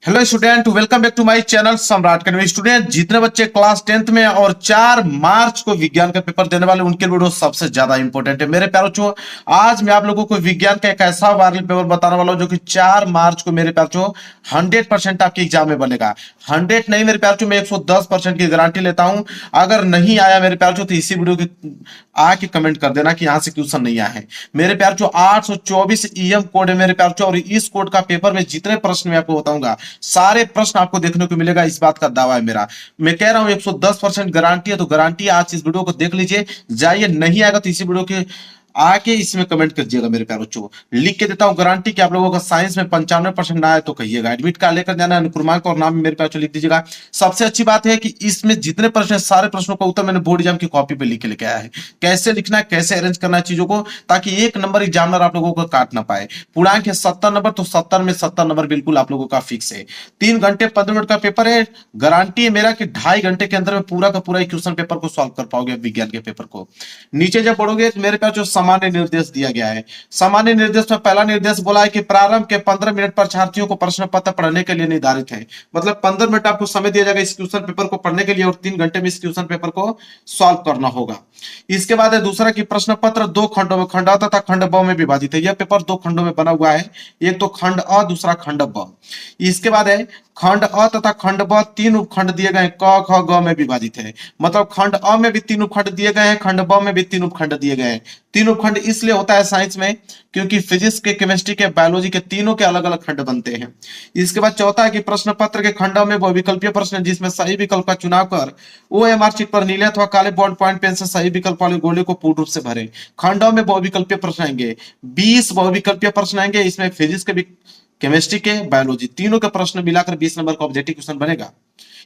Hello student, welcome back to my channel Samrat academy. Student, जितने बच्चे class 10th में और 4 मार्च को विज्ञान का पेपर देने वाले उनके वीडियो सबसे ज्यादा इंपॉर्टेंट है मेरे प्यारो चो। आज मैं आप लोगों को विज्ञान का एक ऐसा वायरल पेपर बताने वाला हूं जो कि 4 मार्च को मेरे प्यारो चो 100% आपके एग्जाम में बनेगा। 100 नहीं मेरे प्यारो चो, मैं 110% की गारंटी लेता हूं। अगर नहीं आया मेरे प्यारो चो तो इसी वीडियो की आके कमेंट कर देना कि यहां से क्वेश्चन नहीं आया है मेरे प्यारो चो। 824 ईएम कोड है मेरे प्यारो चो, और इस कोड का पेपर में जितने प्रश्न मैं आपको बताऊंगा सारे प्रश्न आपको देखने को मिलेगा। इस बात का दावा है मेरा। मैं कह रहा हूं 110% गारंटी है, तो गारंटी आज इस वीडियो को देख लीजिए। जाइए, नहीं आएगा तो इसी वीडियो के आके इसमें कमेंट कीजिएगा मेरे प्यारे बच्चों। लिख के देता हूं गारंटी कि आप लोगों का साइंस में 95% ना आए तो कहिएगा। एडमिट कार्ड लेकर जाना, अनुक्रमांक और नाम मेरे प्यारे लिख दीजिएगा। सबसे अच्छी बात है कि इसमें जितने प्रश्न है सारे प्रश्नों का उत्तर मैंने बोर्ड एग्जाम की कॉपी पे लिख के लेके आया है। कैसे लिखना है, कैसे अरेंज करना है चीजों को, ताकि 1 नंबर एग्जामिनर आप लोगों को काट ना पाए। पूर्णांक है 70 नंबर, तो 70 में 70 नंबर बिल्कुल आप लोगों का फिक्स है। 3 घंटे 15 मिनट का पेपर है। गारंटी है मेरा कि 2.5 घंटे के अंदर में पूरा का पूरा क्वेश्चन पेपर को सॉल्व कर पाओगे विज्ञान के पेपर को। नीचे जब पढ़ोगे तो मेरे पास जो सामान्य निर्देश दिया गया है, सामान्य निर्देश में पहला निर्देश बोला है कि प्रारंभ के 15 मिनट परीक्षार्थियों को प्रश्न पत्र पढ़ने के लिए निर्धारित है। मतलब 15 मिनट आपको समय दिया जाएगा इस क्वेश्चन पेपर को पढ़ने के लिए, और 3 घंटे में इस क्वेश्चन पेपर को सॉल्व करना होगा। इसके बाद है दूसरा कि प्रश्न पत्र 2 खंडों में, खंड अ तथा खंड ब में विभाजित है। यह पेपर 2 खंडों में बना हुआ है, एक तो खंड अ, दूसरा खंड ब। इसके बाद है खंड अ तथा खंड ब 3 उपखंड दिए गए, क ख ग में विभाजित है। मतलब खंड अ में भी 3 उपखंड दिए गए हैं, खंड ब में भी 3 उपखंड दिए गए हैं। 3 उपखंड इसलिए होता है साइंस में क्योंकि फिजिक्स के, केमिस्ट्री के, बायोलॉजी के तीनों के अलग अलग खंड बनते हैं। इसके बाद चौथा है कि प्रश्न पत्र के खंडों में बहुविकल्पीय प्रश्न जिसमें सही विकल्प का चुनाव कर ओएमआर शीट पर नीले अथवा काले बॉल पॉइंट पेन से सही विकल्प वाले गोले को पूर्ण रूप से भरें। खंडों में बहुविकल्पीय प्रश्न आएंगे, 20 बहुविकल्पीय प्रश्न आएंगे। इसमें फिजिक्स के भी, केमिस्ट्री के, बायोलॉजी तीनों के प्रश्न मिलाकर 20 नंबर का ऑब्जेक्टिव क्वेश्चन बनेगा।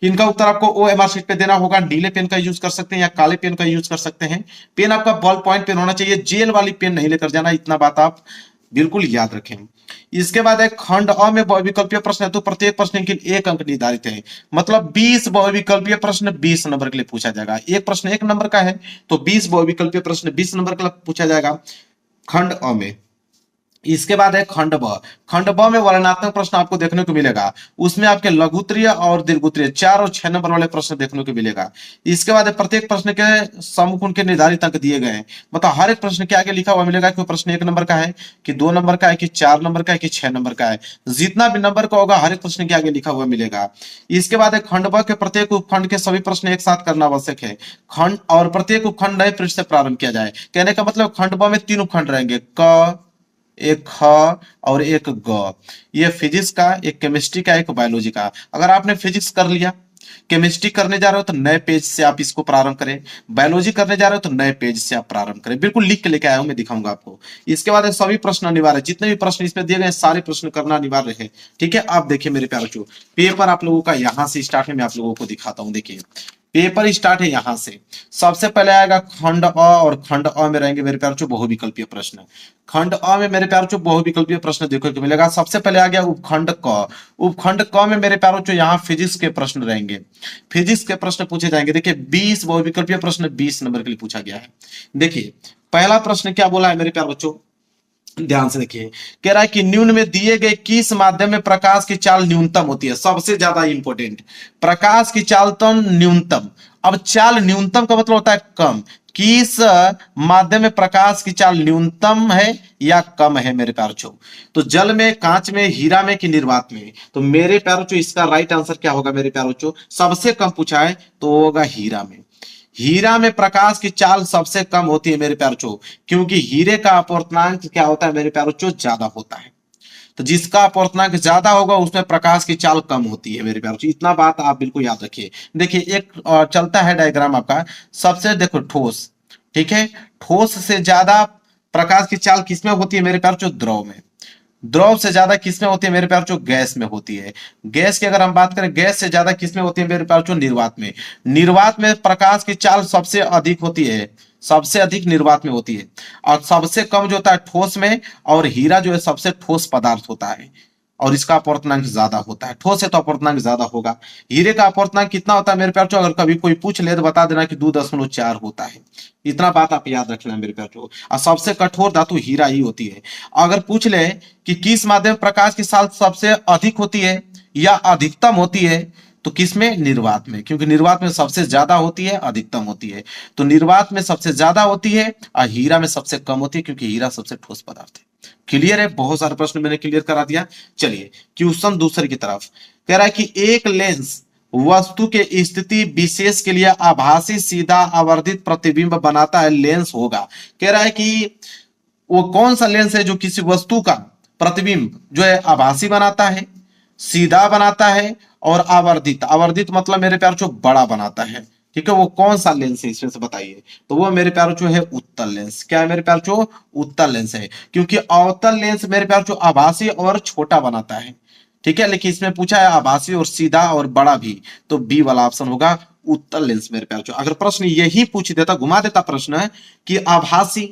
इनका उत्तर आपको ओएमआर शीट पे देना होगा। नीले पेन का यूज कर सकते हैं या काले पेन का यूज कर सकते हैं। पेन आपका बॉल पॉइंट पेन होना चाहिए, जेल वाली पेन नहीं लेकर जाना, इतना बात आप बिल्कुल याद रखें। इसके बाद एक खंड अ में बहुविकल्पीय प्रश्न है, तो प्रत्येक प्रश्न के लिए 1 अंक निर्धारित है। मतलब 20 बहुविकल्पीय प्रश्न 20 नंबर के लिए पूछा जाएगा। एक प्रश्न 1 नंबर का है तो 20 बहुविकल्पीय प्रश्न 20 नंबर का पूछा जाएगा खंड अ में। इसके बाद है खंड ब। खंड ब में वर्णनात्मक प्रश्न आपको देखने को मिलेगा। उसमें आपके लघुत्तरीय और दीर्घोत्तरीय 4 और 6 नंबर वाले प्रश्न देखने को मिलेगा। इसके बाद प्रत्येक प्रश्न के सम्मुख उनके निर्धारित अंक दिए गए हैं। मतलब हर एक प्रश्न के आगे लिखा हुआ मिलेगा कि प्रश्न 1 नंबर का है, कि 2 नंबर का है, कि 4 नंबर का है, कि 6 नंबर का है। जितना भी नंबर का होगा हर एक प्रश्न के आगे लिखा हुआ मिलेगा। इसके बाद खंड ब के प्रत्येक उपखंड के सभी प्रश्न एक साथ करना आवश्यक है। खंड और प्रत्येक उपखंड नए पृष्ठ से प्रारंभ किया जाए। कहने का मतलब खंड ब में 3 उपखंड रहेंगे, क, एक ख और एक ग। ये फिजिक्स का, एक केमिस्ट्री का, एक बायोलॉजी का। अगर आपने फिजिक्स कर लिया, केमिस्ट्री करने जा रहे हो तो नए पेज से आप इसको प्रारंभ करें, बायोलॉजी करने जा रहे हो तो नए पेज से आप प्रारंभ करें। बिल्कुल लिख के लेके आया हूं, मैं दिखाऊंगा आपको। इसके बाद सभी प्रश्न अनिवार्य, जितने भी प्रश्न इसमें दिए गए सारे प्रश्न करना अनिवार्य है। ठीक है, आप देखिए मेरे प्यारे बच्चों, पेपर आप लोगों का यहां से स्टार्ट है। मैं आप लोगों को दिखाता हूं, देखिए पेपर स्टार्ट है यहां से। सबसे पहले आएगा खंड अ, और खंड अ में रहेंगे मेरे प्यारे बच्चों बहुविकल्पीय प्रश्न। खंड अ में मेरे प्यारे बच्चों बहुविकल्पीय प्रश्न देखने को मिलेगा। सबसे पहले आ गया उपखंड क। उपखंड क में मेरे प्यारे बच्चों यहाँ फिजिक्स के प्रश्न रहेंगे। फिजिक्स के प्रश्न पूछे जाएंगे। देखिए 20 बहुविकल्पीय प्रश्न 20 नंबर के लिए पूछा गया है। देखिए पहला प्रश्न क्या बोला है मेरे प्यारे बच्चों, ध्यान से देखिए। कह रहा है कि निम्न में दिए गए किस माध्यम में प्रकाश की चाल न्यूनतम होती है। सबसे ज्यादा इंपॉर्टेंट, प्रकाश की चाल तो न्यूनतम। अब चाल न्यूनतम का मतलब होता है कम। किस माध्यम में प्रकाश की चाल न्यूनतम है या कम है मेरे प्यारे बच्चों। तो जल में, कांच में, हीरा में कि निर्वात में। तो मेरे प्यारे बच्चों इसका राइट आंसर क्या होगा मेरे प्यारे बच्चों, सबसे कम पूछा है तो होगा हीरा में। हीरा में प्रकाश की चाल सबसे कम होती है मेरे प्यारे बच्चों, क्योंकि हीरे का अपवर्तनांक क्या होता है मेरे प्यारे बच्चों, ज्यादा होता है। तो जिसका अपवर्तनांक ज्यादा होगा उसमें प्रकाश की चाल कम होती है मेरे प्यारे बच्चों। इतना बात आप बिल्कुल याद रखिए। देखिए एक चलता है डायग्राम आपका। सबसे देखो ठोस, ठीक है, ठोस से ज्यादा प्रकाश की चाल किसमें होती है मेरे प्यारे बच्चों, द्रव में। द्रव से ज्यादा किसमें होती है मेरे प्यारे बच्चों, गैस में होती है। गैस की अगर हम बात करें, गैस से ज्यादा किसमें होती है मेरे प्यारे बच्चों, निर्वात में। निर्वात में प्रकाश की चाल सबसे अधिक होती है, सबसे अधिक निर्वात में होती है। और सबसे कम जो होता है ठोस में, और हीरा जो है सबसे ठोस पदार्थ होता है और इसका अपवर्तनांक ज्यादा होता है। ठोस है तो अपवर्तनांक ज्यादा होगा। हीरे का अपवर्तनांक कितना होता है मेरे प्यारे बच्चों, अगर कभी कोई पूछ ले तो बता देना कि 2.4 होता है। इतना बात आप याद रखना मेरे प्यारे बच्चों। और सबसे कठोर धातु हीरा ही होती है। अगर पूछ ले कि किस माध्यम प्रकाश की चाल सबसे अधिक होती है, या अधिकतम होती है तो किसमें? निर्वात में, क्योंकि निर्वात में सबसे ज्यादा होती है, अधिकतम होती है। तो निर्वात में सबसे ज्यादा होती है और हीरा में सबसे कम होती है, क्योंकि हीरा सबसे ठोस पदार्थ है। क्लियर है? बहुत सारे प्रश्न मैंने क्लियर करा दिया। चलिए क्वेश्चन दूसरे की तरफ कह रहा है कि एक लेंस वस्तु के स्थिति विशेष के लिए आभासी सीधा आवर्धित प्रतिबिंब बनाता है, लेंस होगा। कह रहा है कि वो कौन सा लेंस है जो किसी वस्तु का प्रतिबिंब जो है आभासी बनाता है, सीधा बनाता है और आवर्धित, आवर्धित मतलब मेरे प्यार जो बड़ा बनाता है। ठीक है, वो कौन सा लेंस है इसमें से बताइए। तो वो मेरे प्यार जो है उत्तल लेंस। क्या है मेरे प्यार जो? उत्तल लेंस है, क्योंकि अवतल लेंस मेरे प्यार जो आभासी और छोटा बनाता है। ठीक है, लेकिन इसमें पूछा है आभासी और सीधा और बड़ा भी, तो बी वाला ऑप्शन होगा उत्तल लेंस मेरे प्यार जो। अगर प्रश्न यही पूछ देता, घुमा देता प्रश्न कि आभासी,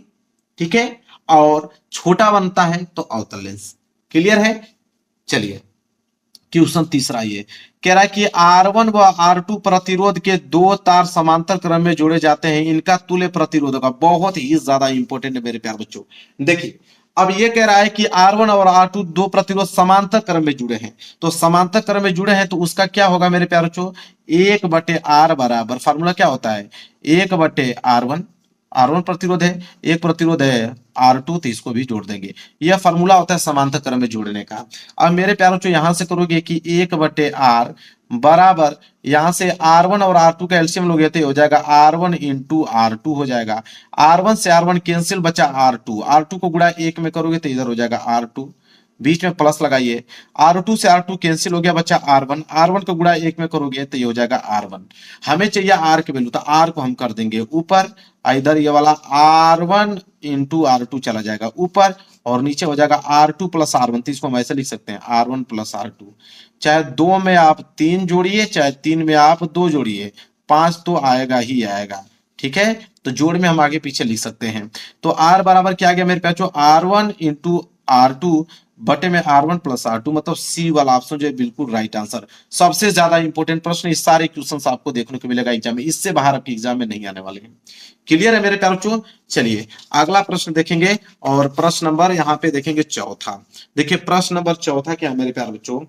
ठीक है, और छोटा बनता है तो अवतल लेंस। क्लियर है? चलिए क्वेश्चन तीसरा ये कह रहा है कि R1 व R2 प्रतिरोध के दो तार समांतर क्रम में जोड़े जाते हैं, इनका तुल्य प्रतिरोध होगा। बहुत ही ज्यादा इंपॉर्टेंट है मेरे प्यार बच्चों। देखिए अब ये कह रहा है कि R1 और R2 दो प्रतिरोध समांतर क्रम में जुड़े हैं, तो समांतर क्रम में जुड़े हैं तो उसका क्या होगा मेरे प्यार बच्चों? 1/R बराबर, फार्मूला क्या होता है? 1/R1, R1 प्रतिरोध है, एक प्रतिरोध है R2, तो इसको भी जोड़ देंगे। यह फार्मूला होता है समांतर क्रम में जोड़ने का। अब मेरे प्यारों जो यहां से करोगे कि 1/R बराबर, यहां से R1 और R2 का एलसीएम लोगे तो हो जाएगा R1 इंटू R2 हो जाएगा। R1 से R1 कैंसिल, बचा R2, R2 को गुणा 1 में करोगे तो इधर हो जाएगा R2, बीच में प्लस लगाइए। R2 से R2 कैंसिल हो गया, बचा R1, R1 को गुणा 1 में करोगे तो ये हो जाएगा R1। हमें चाहिए R की वैल्यू, तो R को हम कर देंगे ऊपर, इधर ये वाला R1 इंटू R2 चला जाएगा ऊपर, और नीचे हो जाएगा R2 प्लस R1। तो इसको हम ऐसे लिख सकते हैं R1 प्लस R2। चाहे 2 में आप 3 जोड़िए, चाहे 3 में आप 2 जोड़िए, 5 तो आएगा ही आएगा। ठीक है, तो जोड़ में हम आगे पीछे लिख सकते हैं। तो R बराबर क्या आ गया मेरे पास? R1 इंटू R2 बटे में R1 प्लस R2, मतलब सी वाला ऑप्शन जो है बिल्कुल राइट आंसर। सबसे ज्यादा इंपॉर्टेंट प्रश्न, इस सारे क्वेश्चंस आपको देखने को मिलेगा एग्जाम में, इससे बाहर आपके एग्जाम में नहीं आने वाले हैं। क्लियर है मेरे प्यारे बच्चों? चलिए अगला प्रश्न देखेंगे, और प्रश्न नंबर यहाँ पे देखेंगे चौथा। देखिए प्रश्न नंबर चौथा क्या है मेरे प्यारे बच्चों?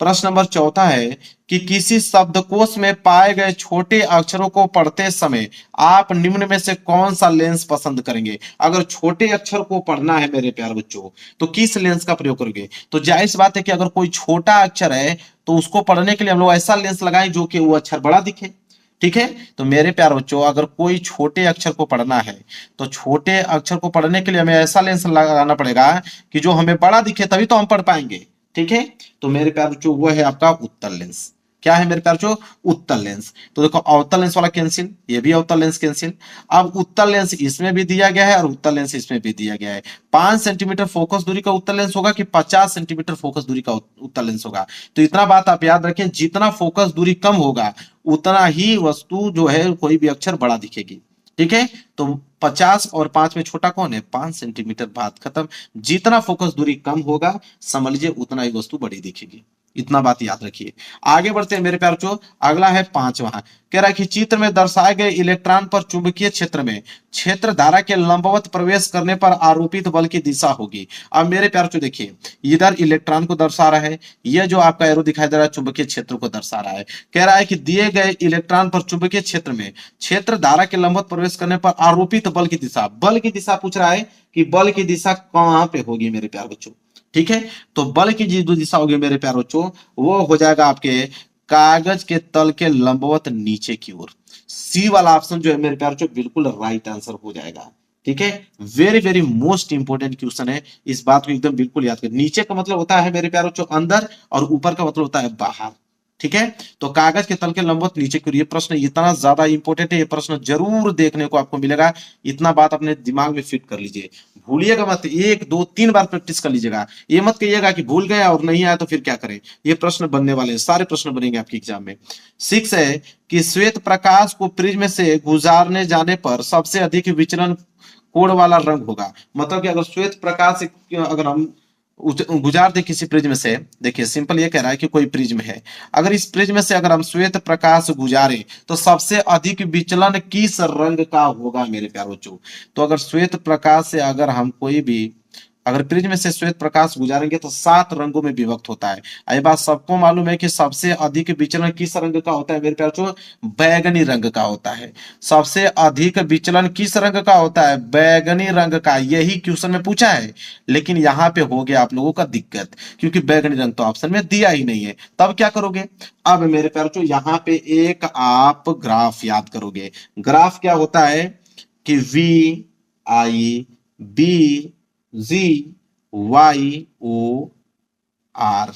प्रश्न नंबर चौथा है कि किसी शब्दकोश में पाए गए छोटे अक्षरों को पढ़ते समय आप निम्न में से कौन सा लेंस पसंद करेंगे? अगर छोटे अक्षर को पढ़ना है मेरे प्यारे बच्चों तो किस लेंस का प्रयोग करोगे? तो जाहिर सी बात है कि अगर कोई छोटा अक्षर है तो उसको पढ़ने के लिए हम लोग ऐसा लेंस लगाएं जो कि वो अक्षर बड़ा दिखे। ठीक है, तो मेरे प्यारे बच्चों अगर कोई छोटे अक्षर को पढ़ना है तो छोटे अक्षर को पढ़ने के लिए हमें ऐसा लेंस लगाना पड़ेगा कि जो हमें बड़ा दिखे, तभी तो हम पढ़ पाएंगे। ठीक है, तो मेरे प्यारे बच्चों वो है आपका उत्तल लेंस। क्या है मेरे प्यारे बच्चों? उत्तल लेंस। तो देखो अवतल लेंस वाला कैंसिल, ये भी अवतल लेंस कैंसिल। अब उत्तल लेंस इसमें भी दिया गया है और उत्तल लेंस इसमें भी दिया गया है। 5 सेंटीमीटर फोकस दूरी का उत्तल लेंस होगा कि 50 सेंटीमीटर फोकस दूरी का उत्तल लेंस होगा? तो इतना बात आप याद रखें, जितना फोकस दूरी कम होगा उतना ही वस्तु जो है कोई भी अक्षर बड़ा दिखेगी। ठीक है, तो 50 और 5 में छोटा कौन है? 5 सेंटीमीटर, बात खत्म। जितना फोकस दूरी कम होगा समझ लीजिए उतना ही वस्तु बड़ी दिखेगी। इतना बात याद रखिए। आगे बढ़ते हैं मेरे प्यारे बच्चों, अगला है 5वां। कह रहा है कि चित्र में दर्शाए गए इलेक्ट्रॉन पर चुंबकीय क्षेत्र में क्षेत्र धारा के लंबवत प्रवेश करने पर आरोपित बल की दिशा होगी। अब मेरे प्यारे बच्चों देखिए, इधर इलेक्ट्रॉन को दर्शा रहा है, यह जो आपका एरो दिखाई दे रहा है चुंबकीय क्षेत्र को दर्शा रहा है। कह रहा है कि दिए गए इलेक्ट्रॉन पर चुंबकीय क्षेत्र में क्षेत्र धारा के लंबवत प्रवेश करने पर आरोपित बल की दिशा, बल की दिशा पूछ रहा है कि बल की दिशा कहां पे होगी मेरे प्यारे बच्चों। ठीक है, तो बल की जो दिशा होगी मेरे प्यारे बच्चों वो हो जाएगा आपके कागज के तल के लंबवत नीचे की ओर। सी वाला ऑप्शन जो है मेरे प्यारे बच्चों बिल्कुल राइट आंसर हो जाएगा। ठीक है, very very most important question है, इस बात को एकदम बिल्कुल याद कर। नीचे का मतलब होता है मेरे प्यारे बच्चों अंदर, और ऊपर का मतलब होता है बाहर। ठीक है, तो कागज के तल के लंबवत नीचे की ओर, ये प्रश्न इतना ज्यादा इंपॉर्टेंट है, ये प्रश्न जरूर देखने को आपको मिलेगा। इतना बात अपने दिमाग में फिट कर लीजिए, भूलिएगा मत। 1 2 3 बार प्रैक्टिस कर लीजिएगा, ये मत कहिएगा कि भूल गया और नहीं आया तो फिर क्या करें। ये प्रश्न बनने वाले हैं, सारे प्रश्न बनेंगे आपके एग्जाम में। 6 है कि श्वेत प्रकाश को प्रिज्म से गुजारने जाने पर सबसे अधिक विचलन कोण वाला रंग होगा। मतलब कि अगर श्वेत प्रकाश अगर हम गुजार दे किसी प्रिज्म से, देखिए सिंपल ये कह रहा है कि कोई प्रिज्म है, अगर इस प्रिज्म से अगर हम श्वेत प्रकाश गुजारे तो सबसे अधिक विचलन किस रंग का होगा मेरे प्यारे बच्चों। तो अगर श्वेत प्रकाश से अगर हम कोई भी अगर प्रिज्म से श्वेत प्रकाश गुजारेंगे तो 7 रंगों में विभक्त होता है। ये बात सबको मालूम है कि सबसे अधिक विचलन किस रंग का होता है मेरे प्यारे बच्चों, बैगनी रंग का होता है। सबसे अधिक विचलन किस रंग का होता है, बैगनी रंग का। यही क्वेश्चन में पूछा है, लेकिन यहाँ पे हो गया आप लोगों का दिक्कत, क्योंकि बैगनी रंग तो ऑप्शन में दिया ही नहीं है। तब क्या करोगे, अब मेरे प्यारे बच्चों यहाँ पे एक आप ग्राफ याद करोगे। ग्राफ क्या होता है कि V I B G Y O R,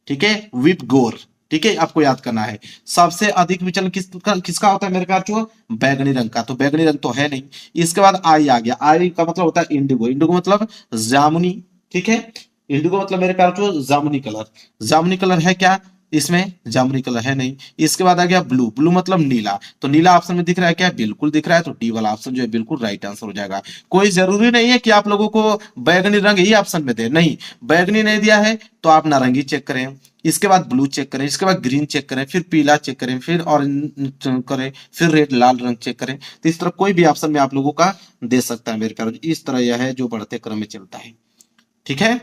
ठीक है, विथ गोर, ठीक है, आपको याद करना है। सबसे अधिक विचलन किसका होता है मेरे प्यार जो, बैगनी रंग का। तो बैगनी रंग तो है नहीं। इसके बाद आई आ गया। आई का मतलब होता है इंडिगो। इंडिगो मतलब जामुनी, ठीक है। इंडिगो मतलब मेरे प्यार जो जामुनी कलर। जामुनी कलर है क्या इसमें, जामुनी कलर है नहीं। इसके बाद आ गया ब्लू। ब्लू मतलब नीला। तो नीला ऑप्शन में दिख रहा है क्या, बिल्कुल दिख रहा है। तो डी वाला ऑप्शन जो है बिल्कुल राइट आंसर हो जाएगा। कोई जरूरी नहीं है कि आप लोगों को बैगनी रंग ही ऑप्शन में दे, नहीं, बैगनी नहीं दिया है तो आप नारंगी चेक करें, इसके बाद ब्लू चेक करें, इसके बाद ग्रीन चेक करें, फिर पीला चेक करें, फिर ऑरेंज करें, फिर रेड लाल रंग चेक करें। तो इस तरह कोई भी ऑप्शन में आप लोगों का दे सकता है मेरे प्यारे। इस तरह यह है जो बढ़ते क्रम में चलता है, ठीक है,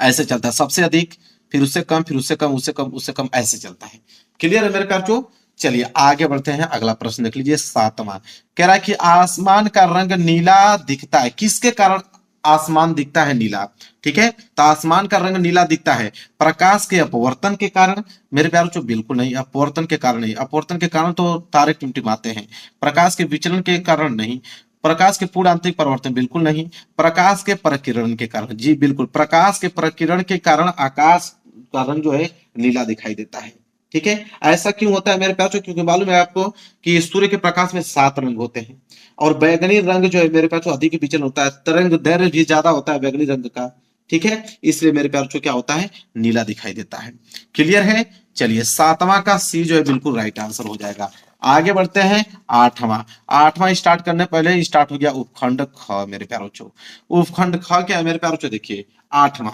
ऐसे चलता है। सबसे अधिक, फिर उससे कम, फिर उससे कम, उससे कम, उससे कम, ऐसे चलता है। क्लियर है मेरे प्यार जो। चलिए आगे बढ़ते हैं। अगला प्रश्न देख लीजिए, 7वां। कह रहा है कि आसमान का रंग नीला दिखता है, किसके कारण आसमान दिखता है नीला, ठीक है। तो आसमान का रंग नीला दिखता है प्रकाश के अपवर्तन के कारण मेरे प्यारों जो, बिल्कुल नहीं, अपवर्तन के कारण नहीं। अपवर्तन के कारण तो तारे टिमटिमाते हैं, प्रकाश के विचलन के कारण नहीं। प्रकाश के पूर्ण आंतरिक परिवर्तन बिल्कुल नहीं। प्रकाश के प्रकिरण के कारण, जी बिल्कुल, प्रकाश के प्रकिरण के कारण आकाश का रंग जो है नीला दिखाई देता है, ठीक है। ऐसा क्यों होता है मेरे प्यारों, क्योंकि मालूम है आपको कि सूर्य के प्रकाश में 7 रंग होते हैं, और बैगनी रंग जो है मेरे प्यारों अधिक विचलन होता है, तरंग दैर्घ्य भी ज्यादा होता है बैगनी रंग का, ठीक है। इसलिए मेरे प्यारों क्या होता है, नीला दिखाई देता है। क्लियर है। चलिए 7वां का सी जो है बिल्कुल राइट आंसर हो जाएगा। आगे बढ़ते हैं। 8वां। 8वां स्टार्ट करने पहले स्टार्ट हो गया उपखंड ख मेरे प्यारों चो। उपखंड ख क्या है मेरे प्यारों चो, देखिए 8वां।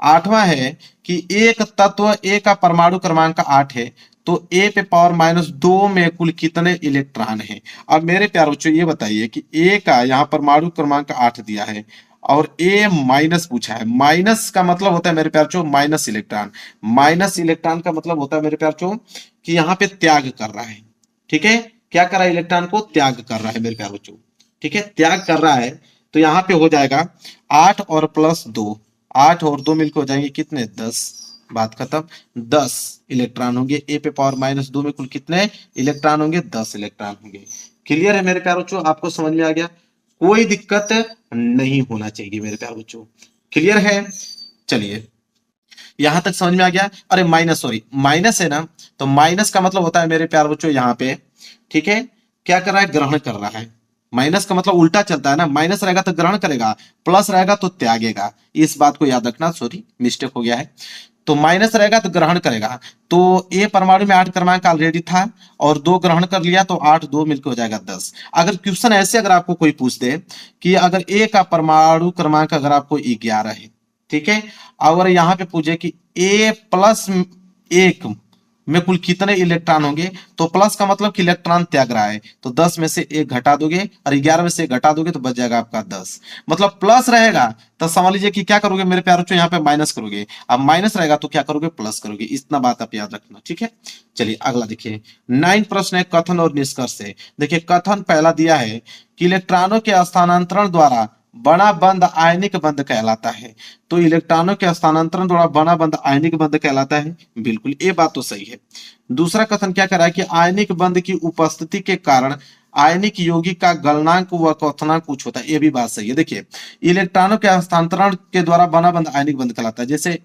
8वां है कि एक तत्व ए का परमाणु क्रमांक 8 है, तो ए पे पावर -2 में कुल कितने इलेक्ट्रॉन हैं। अब मेरे प्यारों बच्चों ये बताइए कि ए का यहाँ परमाणु क्रमांक 8 दिया है और ए माइनस पूछा है। माइनस का मतलब होता है मेरे प्यार चो माइनस इलेक्ट्रॉन। माइनस इलेक्ट्रॉन का मतलब होता है मेरे प्यार चो कि यहाँ पे त्याग कर रहा है, ठीक है। क्या कर रहा है, इलेक्ट्रॉन को त्याग कर रहा है मेरे प्यार बच्चों, ठीक है, त्याग कर रहा है। तो यहाँ पे हो जाएगा 8 और +2, 8 और 2 मिलकर हो जाएंगे कितने, 10। बात खत्म। 10 इलेक्ट्रॉन होंगे। ए पे पावर -2 में कुल कितने इलेक्ट्रॉन होंगे, 10 इलेक्ट्रॉन होंगे। क्लियर है मेरे प्यारे बच्चों, आपको समझ में आ गया, कोई दिक्कत नहीं होना चाहिए मेरे प्यारे बच्चों। क्लियर है। चलिए यहां तक समझ में आ गया। अरे माइनस, सॉरी माइनस है ना, तो माइनस का मतलब होता है मेरे प्यारे बच्चों यहाँ पे, ठीक है, क्या कर रहा है, ग्रहण कर रहा है। माइनस का मतलब उल्टा चलता है ना, माइनस रहेगा तो ग्रहण करेगा, प्लस रहेगा तो त्यागेगा। इस बात को याद रखना, सॉरी मिस्टेक हो गया है। तो माइनस रहेगा तो ग्रहण करेगा। तो ए परमाणु में 8 क्रमांक ऑलरेडी था और 2 ग्रहण कर लिया, तो 8 2 मिलकर हो जाएगा 10। अगर क्वेश्चन ऐसे अगर आपको कोई पूछ दे कि अगर ए का परमाणु क्रमांक अगर आपको 11 है, ठीक है, और यहाँ पे पूछे कि ए +1 में कुल कितने इलेक्ट्रॉन होंगे, तो प्लस का मतलब कि इलेक्ट्रॉन त्याग रहा है, तो 10 में से 1 घटा दोगे और 11 में से 1 घटा दोगे तो बच जाएगा आपका 10। मतलब प्लस रहेगा तो समझ लीजिए कि क्या करोगे मेरे प्यारों यहाँ पे माइनस करोगे, अब माइनस रहेगा तो क्या करोगे, प्लस करोगे। इतना बात आप याद रखना, ठीक है। चलिए अगला देखिए, 9 प्रश्न है कथन और निष्कर्ष से। देखिए कथन पहला दिया है कि इलेक्ट्रॉनों के स्थानांतरण द्वारा बड़ा बंद आयनिक बंद कहलाता है। तो इलेक्ट्रॉनों के स्थानांतरण द्वारा बड़ा बंद आयनिक बंद कहलाता है, बिल्कुल ये बात तो सही है। दूसरा कथन क्या कर रहा है कि आयनिक बंद की उपस्थिति के कारण आयनिक यौगिक का गलनांक व क्वथनांक कुछ होता है, ये भी बात सही है। देखिए इलेक्ट्रॉनों के हस्तांतरण के द्वारा बना बंद आयनिक बंद कहलाता है। जैसे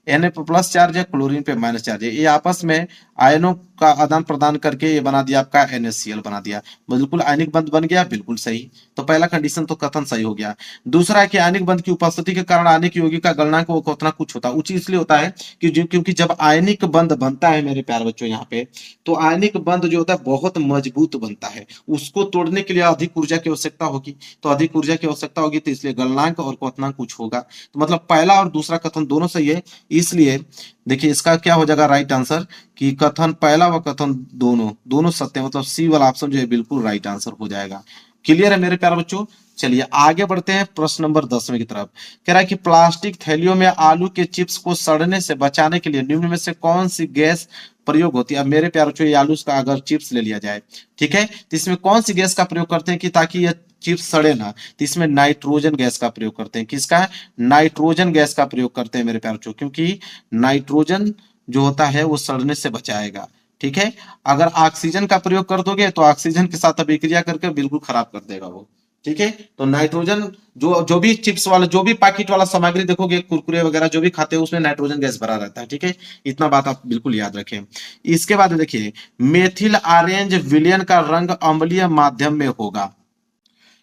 Na पे प्लस चार्ज है, क्लोरीन पे माइनस चार्ज है, ये आपस में आयनों का आदान प्रदान करके ये बना दिया आपका NaCl बना दिया, बिल्कुल आयनिक बंद बन गया, बिल्कुल सही। तो पहला कंडीशन तो कथन सही हो गया। दूसरा है कि आयनिक बंद की उपस्थिति के कारण आयनिक यौगिक का गलनांक व क्वथनांक कुछ होता है। उचित इसलिए होता है क्योंकि जब आयनिक बंद बनता है मेरे प्यारे बच्चों यहाँ पे, तो आयनिक बंद जो होता है बहुत मजबूत बनता है। उसको तोड़ने के लिए अधिक ऊर्जा की आवश्यकता होगी, तो अधिक ऊर्जा की आवश्यकता होगी तो इसलिए गलनांक और क्वथनांक कुछ होगा। तो मतलब पहला और दूसरा कथन दोनों सही है। इसलिए देखिए इसका क्या हो जाएगा राइट आंसर कि कथन पहला व कथन दोनों सत्य, मतलब सी वाला ऑप्शन जो है बिल्कुल राइट आंसर हो जाएगा। क्लियर है मेरे प्यारे बच्चों। चलिए आगे बढ़ते हैं प्रश्न नंबर 10वें की तरफ। कह रहा है कि प्लास्टिक थैलियों में आलू के चिप्स को सड़ने से बचाने के लिए निम्न में से कौन सी गैस प्रयोग होती है। अब मेरे प्यारे बच्चों, ये आलू का अगर चिप्स ले लिया जाए, ठीक है, तो इसमें कौन सी गैस का प्रयोग करते हैं कि ताकि यह चिप्स सड़े ना, तो इसमें नाइट्रोजन गैस का प्रयोग करते हैं। किसका? नाइट्रोजन गैस का प्रयोग करते हैं मेरे प्यारे बच्चों, क्योंकि नाइट्रोजन जो होता है वो सड़ने से बचाएगा। ठीक है, अगर ऑक्सीजन का प्रयोग कर दोगे तो ऑक्सीजन के साथ अभिक्रिया करके बिल्कुल खराब कर देगा वो। ठीक है, तो नाइट्रोजन जो जो भी चिप्स वाला, जो भी पैकेट वाला सामग्री देखोगे, कुरकुरे वगैरह जो भी खाते हैं, उसमें नाइट्रोजन गैस भरा रहता है। ठीक है, इतना बात आप बिल्कुल याद रखें। इसके बाद देखिए, मेथिल ऑरेंज विलयन का रंग अम्लीय माध्यम में होगा।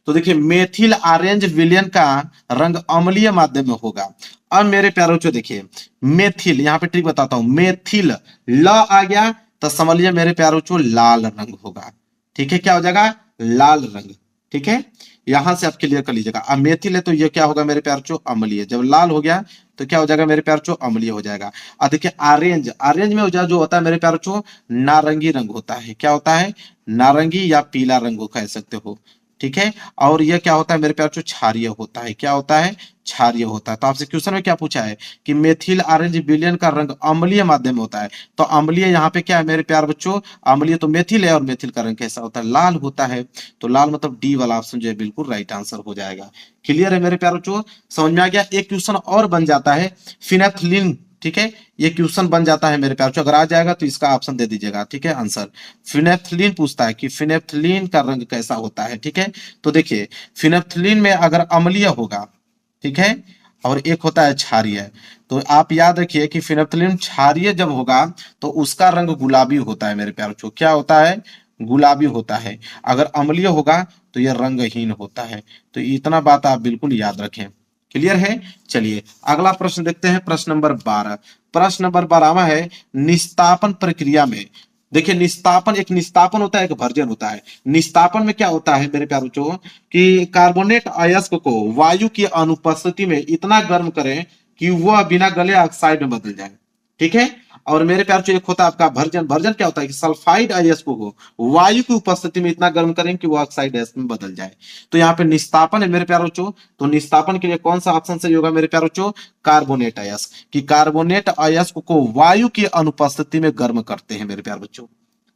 तो देखिए, मेथिल ऑरेंज विलयन का रंग अम्लीय माध्यम में होगा। अब मेरे प्यारे बच्चों देखिए, मेथिल, यहां पे ट्रिक बताता हूं, मेथिल ल आ गया तो समझ लिया मेरे प्यारे बच्चों लाल रंग होगा। ठीक है, क्या हो जाएगा? लाल रंग। ठीक है, यहां से आप क्लियर कर लीजिएगा। अब मेथिल है तो ये क्या होगा मेरे प्यारे बच्चों? अम्लीय। जब लाल हो गया तो क्या हो जाएगा मेरे प्यारे बच्चों? अम्लीय हो जाएगा। अब देखिए, ऑरेंज, ऑरेंज में जो होता है मेरे प्यारे बच्चों, नारंगी रंग होता है। क्या होता है? नारंगी या पीला रंग कह सकते हो। ठीक है, और यह क्या होता है मेरे प्यारे बच्चों? क्षारीय होता है। क्या होता है? क्षारीय होता है। तो आपसे क्वेश्चन में क्या पूछा है कि मेथिल ऑरेंज विलयन का रंग अम्लीय माध्यम में होता है, तो अम्लीय यहाँ पे क्या है मेरे प्यारे बच्चों? अम्लीय तो मेथिल है, और मेथिल का रंग कैसा होता है? लाल होता है। तो लाल मतलब डी वाला ऑप्शन जो है बिल्कुल राइट आंसर हो जाएगा। क्लियर है मेरे प्यारे बच्चों, समझ में आ गया। एक क्वेश्चन और बन जाता है फिनेफ्थलीन। ठीक है, ये क्वेश्चन बन जाता है मेरे प्यारे बच्चों, अगर आ जाएगा तो इसका ऑप्शन दे दीजिएगा। ठीक है, आंसर फिनेफ्थलीन पूछता है कि फिनेफ्थलीन का रंग कैसा होता है। ठीक है, तो देखिए, फिनेफ्थलीन में अगर अम्लीय होगा, ठीक है, और एक होता है क्षारीय, तो आप याद रखिए कि फिनेफ्थलीन क्षारीय जब होगा तो उसका रंग गुलाबी होता है मेरे प्यारे बच्चों। क्या होता है? गुलाबी होता है। अगर अम्लीय होगा तो यह रंगहीन होता है। तो इतना बात आप बिल्कुल याद रखें। क्लियर है। चलिए अगला प्रश्न देखते हैं, प्रश्न नंबर 12। प्रश्न नंबर 12 है, निस्तापन प्रक्रिया में, देखिए निस्तापन, एक निस्तापन होता है, एक भर्जन होता है। निस्तापन में क्या होता है मेरे प्यारे बच्चों कि कार्बोनेट अयस्क को वायु की अनुपस्थिति में इतना गर्म करें कि वह बिना गले ऑक्साइड में बदल जाए। ठीक है, और मेरे प्यारे बच्चों एक होता है आपका भर्जन। भर्जन क्या होता है कि सल्फाइड अयस्क को वायु की उपस्थिति में इतना गर्म करें कि वह ऑक्साइड अयस्क में बदल जाए। तो यहाँ पे निस्तापन है मेरे प्यारे बच्चों, तो निस्तापन के लिए कौन सा ऑप्शन सही होगा मेरे प्यारे बच्चों? कार्बोनेट अयस्क, कि कार्बोनेट अयस्क को वायु की अनुपस्थिति में गर्म करते हैं मेरे प्यारे बच्चों।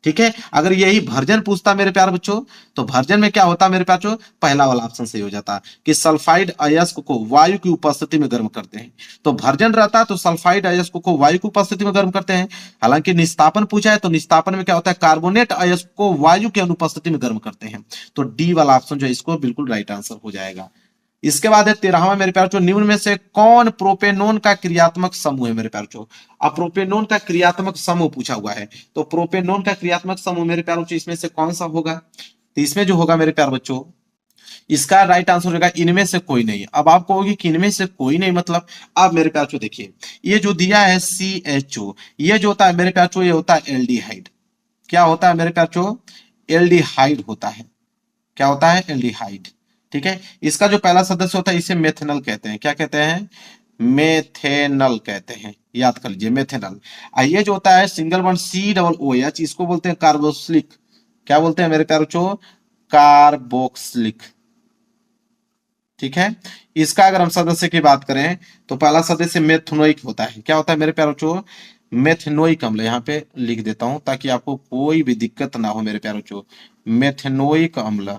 ठीक है, अगर यही भर्जन पूछता मेरे प्यारे बच्चों, तो भर्जन में क्या होता मेरे प्यारे बच्चों? पहला वाला ऑप्शन सही हो जाता कि सल्फाइड अयस्क को वायु की उपस्थिति में गर्म करते हैं। तो भर्जन रहता तो सल्फाइड अयस्क को वायु की उपस्थिति में गर्म करते हैं। हालांकि निस्तापन पूछा है तो निस्तापन में क्या होता है? कार्बोनेट अयस्क को वायु की अनुपस्थिति में गर्म करते हैं। तो डी वाला ऑप्शन जो है इसको बिल्कुल राइट आंसर हो जाएगा। इसके बाद है 13वां मेरे प्यारे बच्चों, निम्न में से कौन प्रोपेनोन का क्रियात्मक समूह है मेरे प्यारे बच्चों? अब प्रोपेनोन का क्रियात्मक समूह पूछा हुआ है, तो प्रोपेनोन का क्रियात्मक समूह मेरे प्यारे बच्चों इसमें से कौन सा होगा? तो इसमें जो होगा मेरे प्यारे बच्चों, इसका राइट आंसर होगा इनमें से कोई नहीं। अब आप कहोगे कि इनमें से कोई नहीं मतलब, अब मेरे प्यारे बच्चों देखिए, ये जो दिया है CHO, ये जो होता है मेरे प्यारे बच्चों, ये होता है एल्डिहाइड। क्या होता है मेरे प्यारे बच्चों? एल्डिहाइड होता है। क्या होता है? एल्डिहाइड। ठीक है, इसका जो पहला सदस्य होता है इसे मेथेनल कहते हैं। क्या कहते हैं? मेथेनल कहते हैं, याद कर लीजिए, मेथेनल। ये जो होता है सिंगल बॉन्ड COOH, इसको बोलते हैं कार्बोक्सिलिक। क्या बोलते हैं मेरे प्यारे बच्चों? कार्बोक्सिलिक। ठीक है, इसका अगर हम सदस्य की बात करें तो पहला सदस्य मेथनोइक होता है। क्या होता है मेरे प्यारे बच्चों? मेथनोइक अम्ल। यहाँ पे लिख देता हूं ताकि आपको कोई भी दिक्कत ना हो मेरे प्यारे बच्चों, मेथनोइक अम्ल।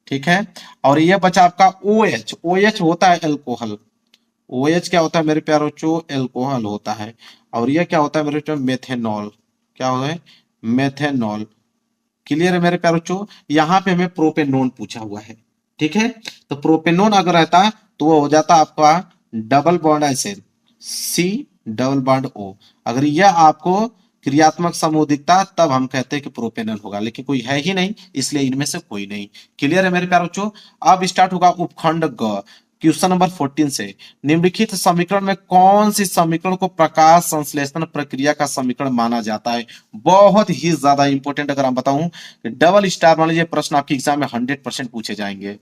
ठीक है, और यह बचा आपका OH। OH होता है एल्कोहल। OH क्या होता है मेरे प्यारे बच्चों? एल्कोहल होता है। और यह क्या होता है मेरे बच्चों? मेथेनॉल। क्या होता है? मेथेनॉल। क्लियर है मेरे प्यारे बच्चों, यहाँ पे हमें प्रोपेनोन पूछा हुआ है। ठीक है, तो प्रोपेनोन अगर रहता तो वो हो जाता आपका डबल बॉन्ड ऐसे C डबल बॉन्ड O। अगर यह आपको क्रियात्मक समूह दिखता तब हम कहते हैं कि प्रोपेनल होगा, लेकिन कोई है ही नहीं, इसलिए इनमें से कोई नहीं। क्लियर है मेरे प्यारे बच्चों। अब स्टार्ट होगा उपखंड ग, क्वेश्चन नंबर 14 से। निम्नलिखित समीकरण में कौन सी समीकरण को प्रकाश संश्लेषण प्रक्रिया का समीकरण माना जाता है? बहुत ही ज्यादा इंपॉर्टेंट, अगर हम बताऊं डबल स्टार मान लीजिए प्रश्न आपके एग्जाम में 100% पूछे जाएंगे।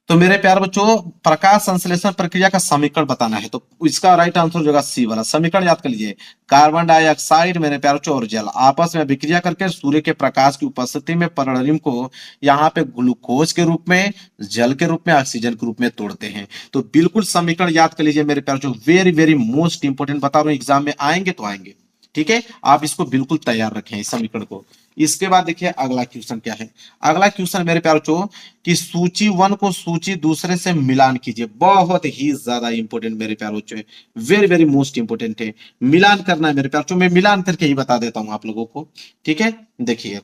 तो मेरे प्यारे बच्चों, प्रकाश संश्लेषण प्रक्रिया का समीकरण बताना है, तो इसका राइट आंसर हो जाएगा सी वाला। समीकरण याद कर लीजिए, कार्बन डाइऑक्साइड मेरे प्यारे बच्चों और जल आपस में विक्रिया करके सूर्य के प्रकाश की उपस्थिति में पर्णरिम को यहाँ पे ग्लूकोज के रूप में, जल के रूप में, ऑक्सीजन के रूप में तोड़ते हैं। तो बिल्कुल समीकरण याद कर लीजिए मेरे प्यारे बच्चों, वेरी वेरी मोस्ट इंपोर्टेंट बता रहा हूँ, एग्जाम में आएंगे तो आएंगे। ठीक है, आप इसको बिल्कुल तैयार रखें इस समीकरण को। इसके बाद देखिए अगला क्वेश्चन क्या है। अगला क्वेश्चन मेरे प्यारे बच्चों कि सूची 1 को सूची दूसरे से मिलान कीजिए। बहुत ही ज्यादा इंपॉर्टेंट मेरे प्यारे बच्चों, वेरी वेरी मोस्ट इंपॉर्टेंट है। मिलान करना है मेरे प्यारे बच्चों, मैं मिलान करके ही बता देता हूं आप लोगों को। ठीक है, देखिए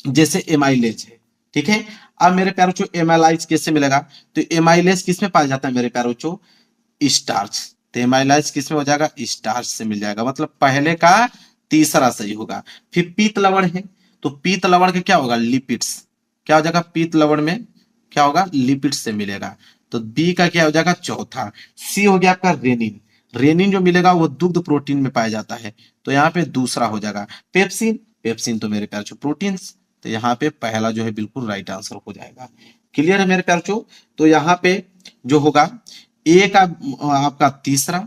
जैसे एमाइलेज है, ठीक है। अब मेरे प्यारे बच्चों एमाइलाइज कैसे मिलेगा, तो एमाइलेज किस में पाया जाता है मेरे प्यारे बच्चों, स्टार्च। तो एमाइलाइज किस में हो जाएगा, स्टार्च से मिल जाएगा, मतलब पहले का तीसरा सही होगा। फिर पीत लवण है, तो पीत लवण का क्या होगा, लिपिड्स। क्या हो जाएगा, पीत लवण में क्या होगा, लिपिड्स से मिलेगा। तो बी का क्या हो जाएगा, चौथा। सी हो गया आपका रेनिन। रेनिन जो मिलेगा वो दुग्ध प्रोटीन में पाया जाता है, तो यहाँ पे दूसरा हो जाएगा। पेप्सिन, पेप्सिन तो मेरे प्यारे प्रोटीन, तो यहाँ पे पहला जो है बिल्कुल राइट आंसर हो जाएगा। क्लियर है मेरे प्यारे, तो यहाँ पे जो होगा ए का आपका तीसरा,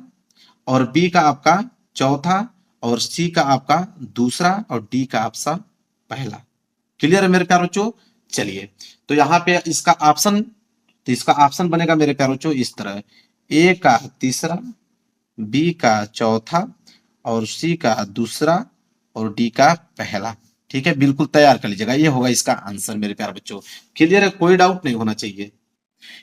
और बी का आपका चौथा, और सी का आपका दूसरा, और डी का आपका पहला। क्लियर है मेरे प्यारे बच्चों। चलिए, तो यहाँ पे इसका ऑप्शन, तो इसका ऑप्शन बनेगा मेरे प्यारे बच्चों इस तरह, ए का तीसरा, बी का चौथा, और सी का दूसरा, और डी का पहला। ठीक है, बिल्कुल तैयार कर लीजिएगा, ये होगा इसका आंसर मेरे प्यारे बच्चों। क्लियर है, कोई डाउट नहीं होना चाहिए।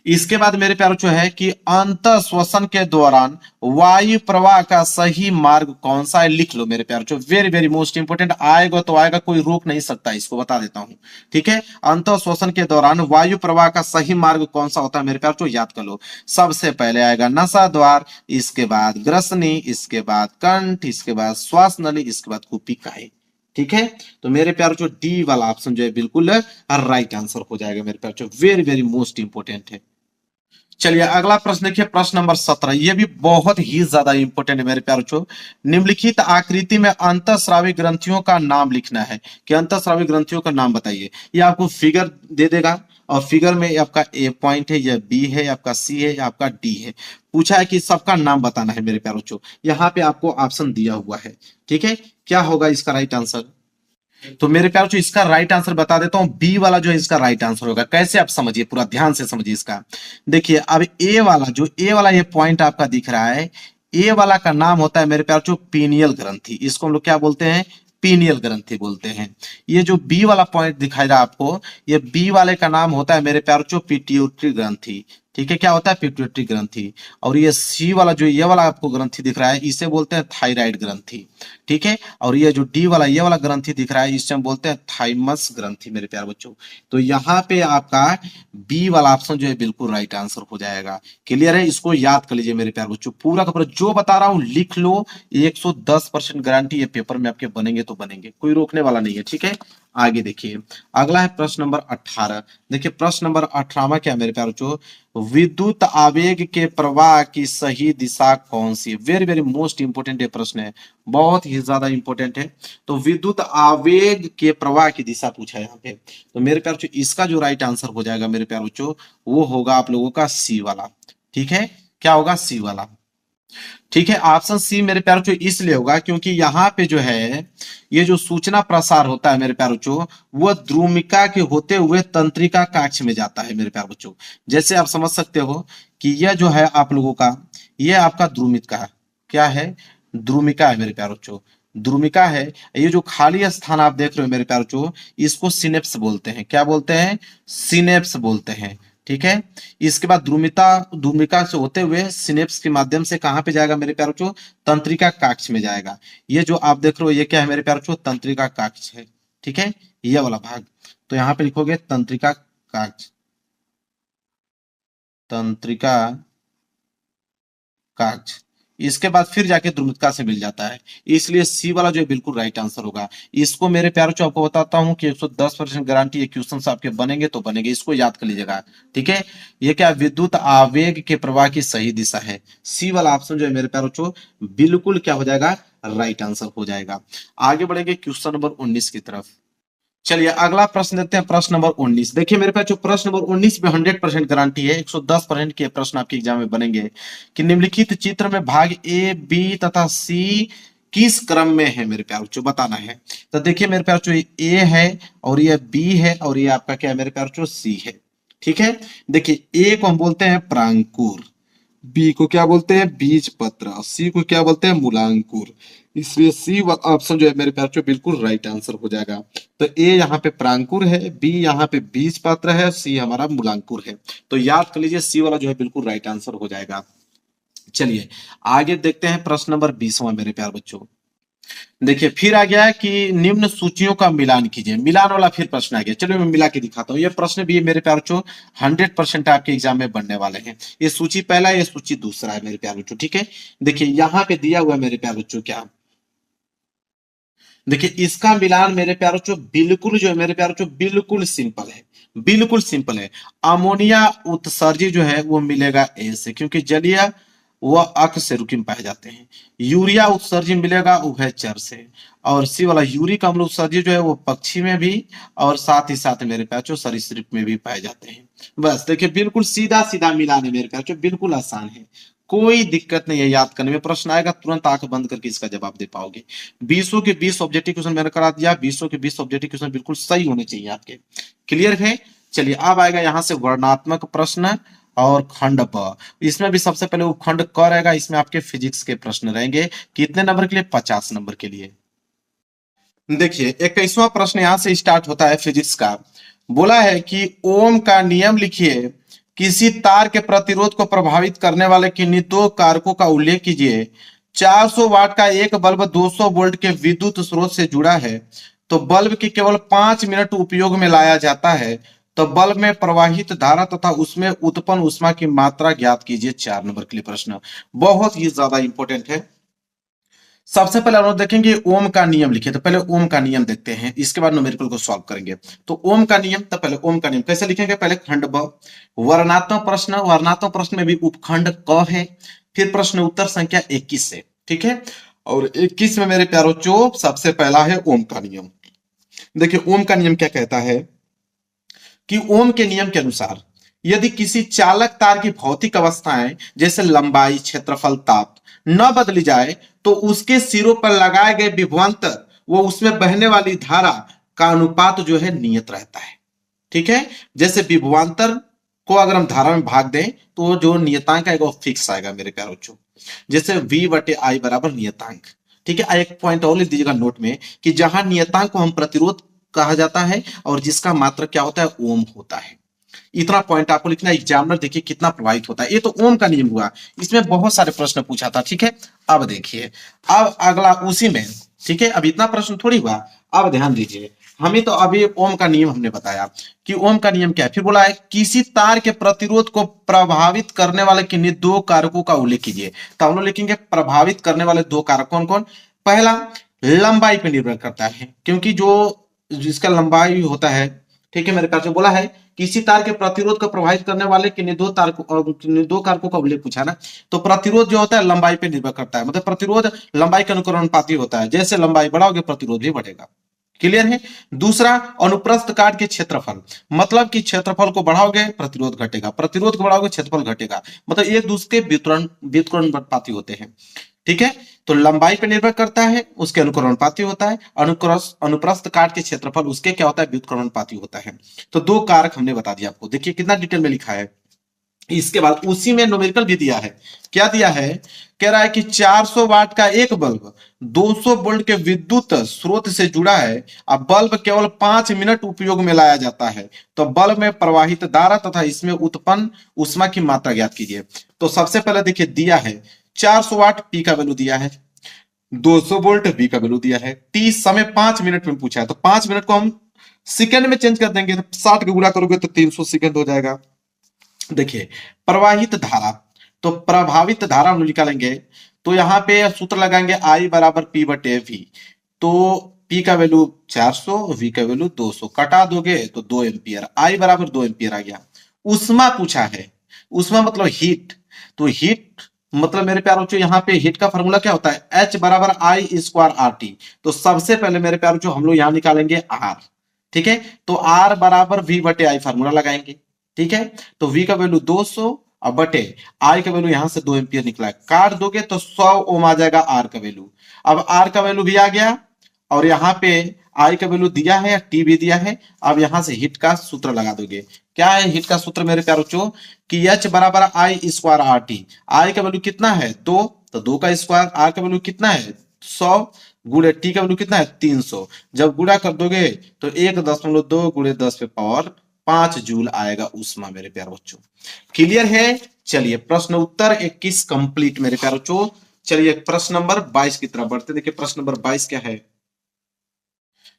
इसके बाद मेरे प्यारे बच्चों है कि अंत श्वसन के दौरान वायु प्रवाह का सही मार्ग कौन सा है, लिख लो मेरे प्यारे बच्चों, वेरी वेरी मोस्ट इंपोर्टेंट। आएगा तो आएगा, कोई रोक नहीं सकता, इसको बता देता हूं। ठीक है, अंत श्वसन के दौरान वायु प्रवाह का सही मार्ग कौन सा होता है मेरे प्यारे बच्चों, याद कर लो। सबसे पहले आएगा नसा द्वार, इसके बाद ग्रसनी, इसके बाद कंठ, इसके बाद श्वास नली, इसके बाद कुपिकाई। ठीक है, तो मेरे प्यारे बच्चों डी वाला ऑप्शन जो है बिल्कुल राइट आंसर हो जाएगा मेरे प्यारे बच्चों, वेरी वेरी मोस्ट इंपोर्टेंट है। चलिए अगला प्रश्न देखिए, प्रश्न नंबर 17, ये भी बहुत ही ज्यादा इंपॉर्टेंट है मेरे प्यारे बच्चों। निम्नलिखित आकृति में अंतःस्रावी ग्रंथियों का नाम लिखना है, कि अंतःस्रावी ग्रंथियों का नाम बताइए। ये आपको फिगर दे देगा, और फिगर में आपका ए पॉइंट है, या बी है, आपका सी है, या आपका डी है। पूछा है कि सबका नाम बताना है मेरे प्यारे बच्चों, यहाँ पे आपको ऑप्शन दिया हुआ है। ठीक है, क्या होगा इसका राइट आंसर, तो मेरे प्यार जो इसका राइट आंसर बता देता हूं, बी वाला जो है इसका राइट आंसर होगा। कैसे, आप समझिए, पूरा ध्यान से समझिए इसका। देखिए अब ए वाला, जो ए वाला ये पॉइंट आपका दिख रहा है, ए वाला का नाम होता है मेरे प्यार जो पीनियल ग्रंथि, इसको हम लोग क्या बोलते हैं, पीनियल ग्रंथि बोलते हैं। ये जो बी वाला पॉइंट दिखाई रहा आपको, ये बी वाले का नाम होता है मेरे प्यार जो पिट्यूटरी ग्रंथि। ठीक है, क्या होता है, पिट्यूटरी ग्रंथि। और ये सी वाला, जो ये वाला आपको ग्रंथि दिख रहा है, इसे बोलते हैं थायराइड ग्रंथि। ठीक है, और ये जो डी वाला, ये वाला ग्रंथि दिख रहा है, इसे हम बोलते हैं थाइमस ग्रंथि मेरे प्यारे बच्चों। तो यहाँ पे आपका बी वाला ऑप्शन जो है बिल्कुल राइट आंसर हो जाएगा। क्लियर है, इसको याद कर लीजिए मेरे प्यारे बच्चों, पूरा का पूरा जो बता रहा हूं लिख लो। 110% गारंटी ये पेपर में आपके बनेंगे तो बनेंगे, कोई रोकने वाला नहीं है। ठीक है, आगे देखिए अगला है प्रश्न नंबर 18। देखिए प्रश्न नंबर 18 क्या मेरे प्यारे बच्चों, विद्युत आवेग के प्रवाह की सही दिशा कौन सी है। वेरी वेरी मोस्ट इंपोर्टेंट ये प्रश्न है, बहुत ही ज्यादा इंपोर्टेंट है। तो विद्युत आवेग के प्रवाह की दिशा पूछा है यहाँ पे, तो मेरे प्यारे बच्चों इसका जो राइट आंसर हो जाएगा मेरे प्यारे बच्चों, वो होगा आप लोगों का सी वाला। ठीक है, क्या होगा, सी वाला। ठीक है, ऑप्शन सी मेरे प्यारे बच्चों इसलिए होगा क्योंकि यहाँ पे जो है ये जो सूचना प्रसार होता है मेरे प्यारे बच्चों, वो द्रुमिका के होते हुए तंत्रिका कक्ष में जाता है मेरे प्यारे बच्चों। जैसे आप समझ सकते हो कि यह जो है आप लोगों का, ये आपका द्रुमिका क्या है, द्रुमिका है मेरे प्यारे बच्चों, द्रुमिका है। ये जो खाली स्थान आप देख रहे हो मेरे प्यारे बच्चों, इसको सिनेप्स बोलते हैं। क्या बोलते हैं, सिनेप्स बोलते हैं। ठीक है, इसके बाद द्रुमिका से होते हुए सिनेप्स के माध्यम से कहां पे जाएगा मेरे प्यारे बच्चों, तंत्रिका कक्ष में जाएगा। ये जो आप देख रहे हो ये क्या है मेरे प्यारे बच्चों, तंत्रिका कक्ष है। ठीक है, ये वाला भाग, तो यहां पे लिखोगे तंत्रिका कक्ष, तंत्रिका कक्ष। इसके बाद फिर जाके द्रुमिका से मिल जाता है, इसलिए सी वाला जो है बिल्कुल राइट आंसर होगा। इसको मेरे प्यारे बच्चों आपको बताता हूं कि 110% गारंटी ये क्वेश्चन आपके बनेंगे तो बनेंगे, इसको याद कर लीजिएगा। ठीक है, ये क्या विद्युत आवेग के प्रवाह की सही दिशा है, सी वाला ऑप्शन जो है मेरे प्यारे बच्चों बिल्कुल क्या हो जाएगा, राइट आंसर हो जाएगा। आगे बढ़ेंगे क्वेश्चन नंबर 19 की तरफ। चलिए अगला प्रश्न देखते हैं, प्रश्न नंबर 19। देखिए मेरे पास जो प्रश्न नंबर 19 में 100% गारंटी है, 110% के प्रश्न आपके एग्जाम में बनेंगे कि निम्नलिखित चित्र में भाग ए, बी तथा सी किस क्रम में है, मेरे प्यार बच्चों बताना है। तो देखिए मेरे प्यार बच्चों, ए है और ये बी है और ये आपका क्या है मेरे प्यार बच्चों, सी है। ठीक है, देखिए ए को हम बोलते हैं प्रांकुर, बी को क्या बोलते हैं बीज पत्र, और सी को क्या बोलते हैं मूलांकुर। इसलिए सी ऑप्शन जो है मेरे प्यार बिल्कुल राइट आंसर हो जाएगा। तो ए यहाँ पे प्रांकुर है, बी यहाँ पे बीज पत्र है, सी हमारा मूलांकुर है। तो याद कर लीजिए सी वाला जो है बिल्कुल राइट आंसर हो जाएगा। चलिए आगे देखते हैं प्रश्न नंबर 20वां मेरे प्यार बच्चों। देखिए फिर आ गया है कि निम्न सूचियों का मिलान कीजिए, मिलान वाला फिर प्रश्न आ गया। चलो मैं मिला के दिखाता हूँ। ये प्रश्न भी मेरे प्यार बच्चों 100% आपके एग्जाम में बनने वाले हैं। ये सूची पहला है, ये सूची दूसरा है मेरे प्यार बच्चों। ठीक है, देखिए यहाँ पे दिया हुआ है मेरे प्यार बच्चों क्या, देखिए इसका मिलान मेरे प्यार बच्चों बिल्कुल जो है मेरे प्यार बच्चों बिल्कुल सिंपल है, बिल्कुल सिंपल है। अमोनिया उत्सर्जी जो है वो मिलेगा ए से, क्योंकि जलीय वह अकशेरुकी में पाए जाते हैं। यूरिया उत्सर्जी मिलेगा उभयचर से, और सी वाला यूरिक अम्ल उत्सर्जी जो है वो पक्षी में भी और साथ ही साथ मेरे प्यार बच्चों सरीसृप में भी पाए जाते हैं। बस देखिए बिल्कुल सीधा सीधा मिलान है मेरे प्यार बच्चों, बिल्कुल आसान है, कोई दिक्कत नहीं है याद करने में। प्रश्न आएगा तुरंत आंख बंद करके इसका जवाब दे पाओगे। 20 के 20 ऑब्जेक्टिव क्वेश्चन मैंने करा दिया, 20 के 20 ऑब्जेक्टिव क्वेश्चन बिल्कुल सही होने चाहिए आपके। क्लियर है। चलिए अब आएगा यहाँ से वर्णात्मक प्रश्न और खंड ब। इसमें भी सबसे पहले उपखंड क रहेगा, इसमें आपके फिजिक्स के प्रश्न रहेंगे। कितने नंबर के लिए? 50 नंबर के लिए। देखिए 21वां प्रश्न यहां से स्टार्ट होता है फिजिक्स का। बोला है कि ओम का नियम लिखिए, किसी तार के प्रतिरोध को प्रभावित करने वाले किन्हीं दो कारकों का उल्लेख कीजिए। 400 वाट का एक बल्ब 200 वोल्ट के विद्युत स्रोत से जुड़ा है, तो बल्ब की केवल 5 मिनट उपयोग में लाया जाता है, तो बल्ब में प्रवाहित धारा तथा उसमें उत्पन्न ऊष्मा की मात्रा ज्ञात कीजिए। 4 नंबर के लिए प्रश्न बहुत ही ज्यादा इंपॉर्टेंट है। सबसे पहले हम लोग देखेंगे ओम का नियम लिखे, तो पहले ओम का नियम देखते हैं, इसके बाद न्यूमेरिकल को सॉल्व करेंगे। तो ओम का नियम, तो पहले ओम का नियम कैसे लिखेंगे? पहले खंड ब। वर्णात्मक प्रश्न, वर्णात्मक प्रश्न में भी उपखंड क है। फिर प्रश्न उत्तर संख्या 21 से, ठीक है। और 21 में मेरे प्यारो चो सबसे पहला है ओम का नियम। देखिए ओम का नियम क्या कहता है कि ओम के नियम के अनुसार यदि किसी चालक तार की भौतिक अवस्थाएं जैसे लंबाई, क्षेत्रफल, ताप न बदली जाए, तो उसके सिरों पर लगाए गए विभवांतर वो उसमें बहने वाली धारा का अनुपात जो है नियत रहता है। ठीक है, जैसे विभवांतर को अगर हम धारा में भाग दें तो जो नियतांक आएगा वो फिक्स आएगा मेरे प्यारे बच्चों, जैसे v बटे आई बराबर नियतांक। ठीक है, एक पॉइंट और लिख दीजिएगा नोट में कि जहां नियतांक को हम प्रतिरोध कहा जाता है और जिसका मात्रक क्या होता है? ओम होता है। इतना पॉइंट आपको लिखना। एग्जामिनर देखिए कितना प्रभावित होता है। ये तो ओम का नियम हुआ, इसमें बहुत सारे प्रश्न पूछा था। ठीक है, अब देखिए अब अगला उसी में, ठीक है, अब इतना प्रश्न थोड़ी हुआ। अब ध्यान दीजिए, हमें तो अभी ओम का नियम हमने बताया कि ओम का नियम क्या है। फिर बोला है किसी तार के प्रतिरोध को प्रभावित करने वाले किन्हीं दो कारकों का उल्लेख कीजिए। तो हम लोग लिखेंगे प्रभावित करने वाले दो कारक कौन कौन? पहला लंबाई पर निर्भर करता है, क्योंकि जो जिसका लंबाई होता है, ठीक है, मेरे ख्याल से बोला है किसी तार के प्रतिरोध को प्रभावित करने वाले किन्हीं दो कारकों का उल्लेख पूछा ना। तो प्रतिरोध जो होता है लंबाई पे निर्भर करता है, मतलब प्रतिरोध लंबाई के अनुक्रमानुपाती होता है, जैसे लंबाई बढ़ाओगे प्रतिरोध भी बढ़ेगा। क्लियर है। दूसरा अनुप्रस्थ काट के क्षेत्रफल, मतलब कि क्षेत्रफल को बढ़ाओगे प्रतिरोध घटेगा, प्रतिरोध को बढ़ाओगे क्षेत्रफल घटेगा, मतलब एक दूसरे के व्युत्क्रमानुपाती होते हैं। ठीक है, तो लंबाई पर निर्भर करता है, उसके अनुक्रमानुपाती होता है। अनुप्रस्थ काट के क्षेत्रफल उसके क्या होता है? व्युत्क्रमानुपाती होता है। तो दो कारक हमने बता दिया आपको। देखिए कितना डिटेल में लिखा है। इसके बाद उसी में न्यूमेरिकल भी दिया है। क्या दिया है? कह रहा है कि 400 वाट का एक बल्ब 200 वोल्ट के विद्युत स्रोत से जुड़ा है, अब बल्ब केवल 5 मिनट उपयोग में लाया जाता है, तो बल्ब में प्रवाहित धारा तथा इसमें उत्पन्न ऊष्मा की मात्रा ज्ञात कीजिए। तो सबसे पहले देखिए दिया है 400 वाट पी का वैल्यू दिया है, 200 वोल्ट वी का वैल्यू दिया है, टी समय 5 मिनट में पूछा है, तो 5 मिनट को हम सेकंड में चेंज कर देंगे, तो 60 का गुणा करोगे तो 300 सेकंड हो जाएगा। देखिए प्रवाहित धारा, तो प्रभावित धारा हम निकालेंगे, तो यहां पे सूत्र लगाएंगे आई बराबर पी बटे वी। तो पी का वैल्यू 400, वी का वैल्यू 200, कटा दोगे तो 2 एम्पियर, आई बराबर 2 एम्पियर आ गया। उष्मा पूछा है, उष्मा मतलब हीट, तो हीट मतलब मेरे प्यारों जो यहाँ पे हीट का फॉर्मूला क्या होता है? H बराबर आई स्क्वायर आर टी। तो सबसे पहले मेरे प्यारों जो हम लोग यहाँ निकालेंगे आर। ठीक है, तो आर बराबर वी बटे आई फार्मूला लगाएंगे। ठीक है, तो वी का वैल्यू 200 और बटे आई का वैल्यू यहां से 2 एम्पियर निकला है, काट दोगे तो 100 ओम आ जाएगा आर का वैल्यू। अब आर का वैल्यू भी आ गया और यहाँ पे आई का वैल्यू दिया है, टी भी दिया है। अब यहां से हिट का सूत्र लगा दोगे। क्या है हिट का सूत्र मेरे प्यारे बच्चों, कि एच बराबर आई स्क्वायर आर टी। आई का वैल्यू कितना है 2, तो 2 का स्क्वायर, आर का वैल्यू कितना है 100 गुणे टी का वैल्यू कितना है 300। जब गुणा कर दोगे तो 1.2 गुणे 10 पे पावर 5 जूल आएगा उष्मा मेरे प्यारे बच्चों। क्लियर है। चलिए प्रश्न उत्तर 21 कंप्लीट मेरे प्यारे बच्चों। चलिए प्रश्न नंबर 22 की तरफ बढ़ते। देखिए प्रश्न नंबर 22 क्या है।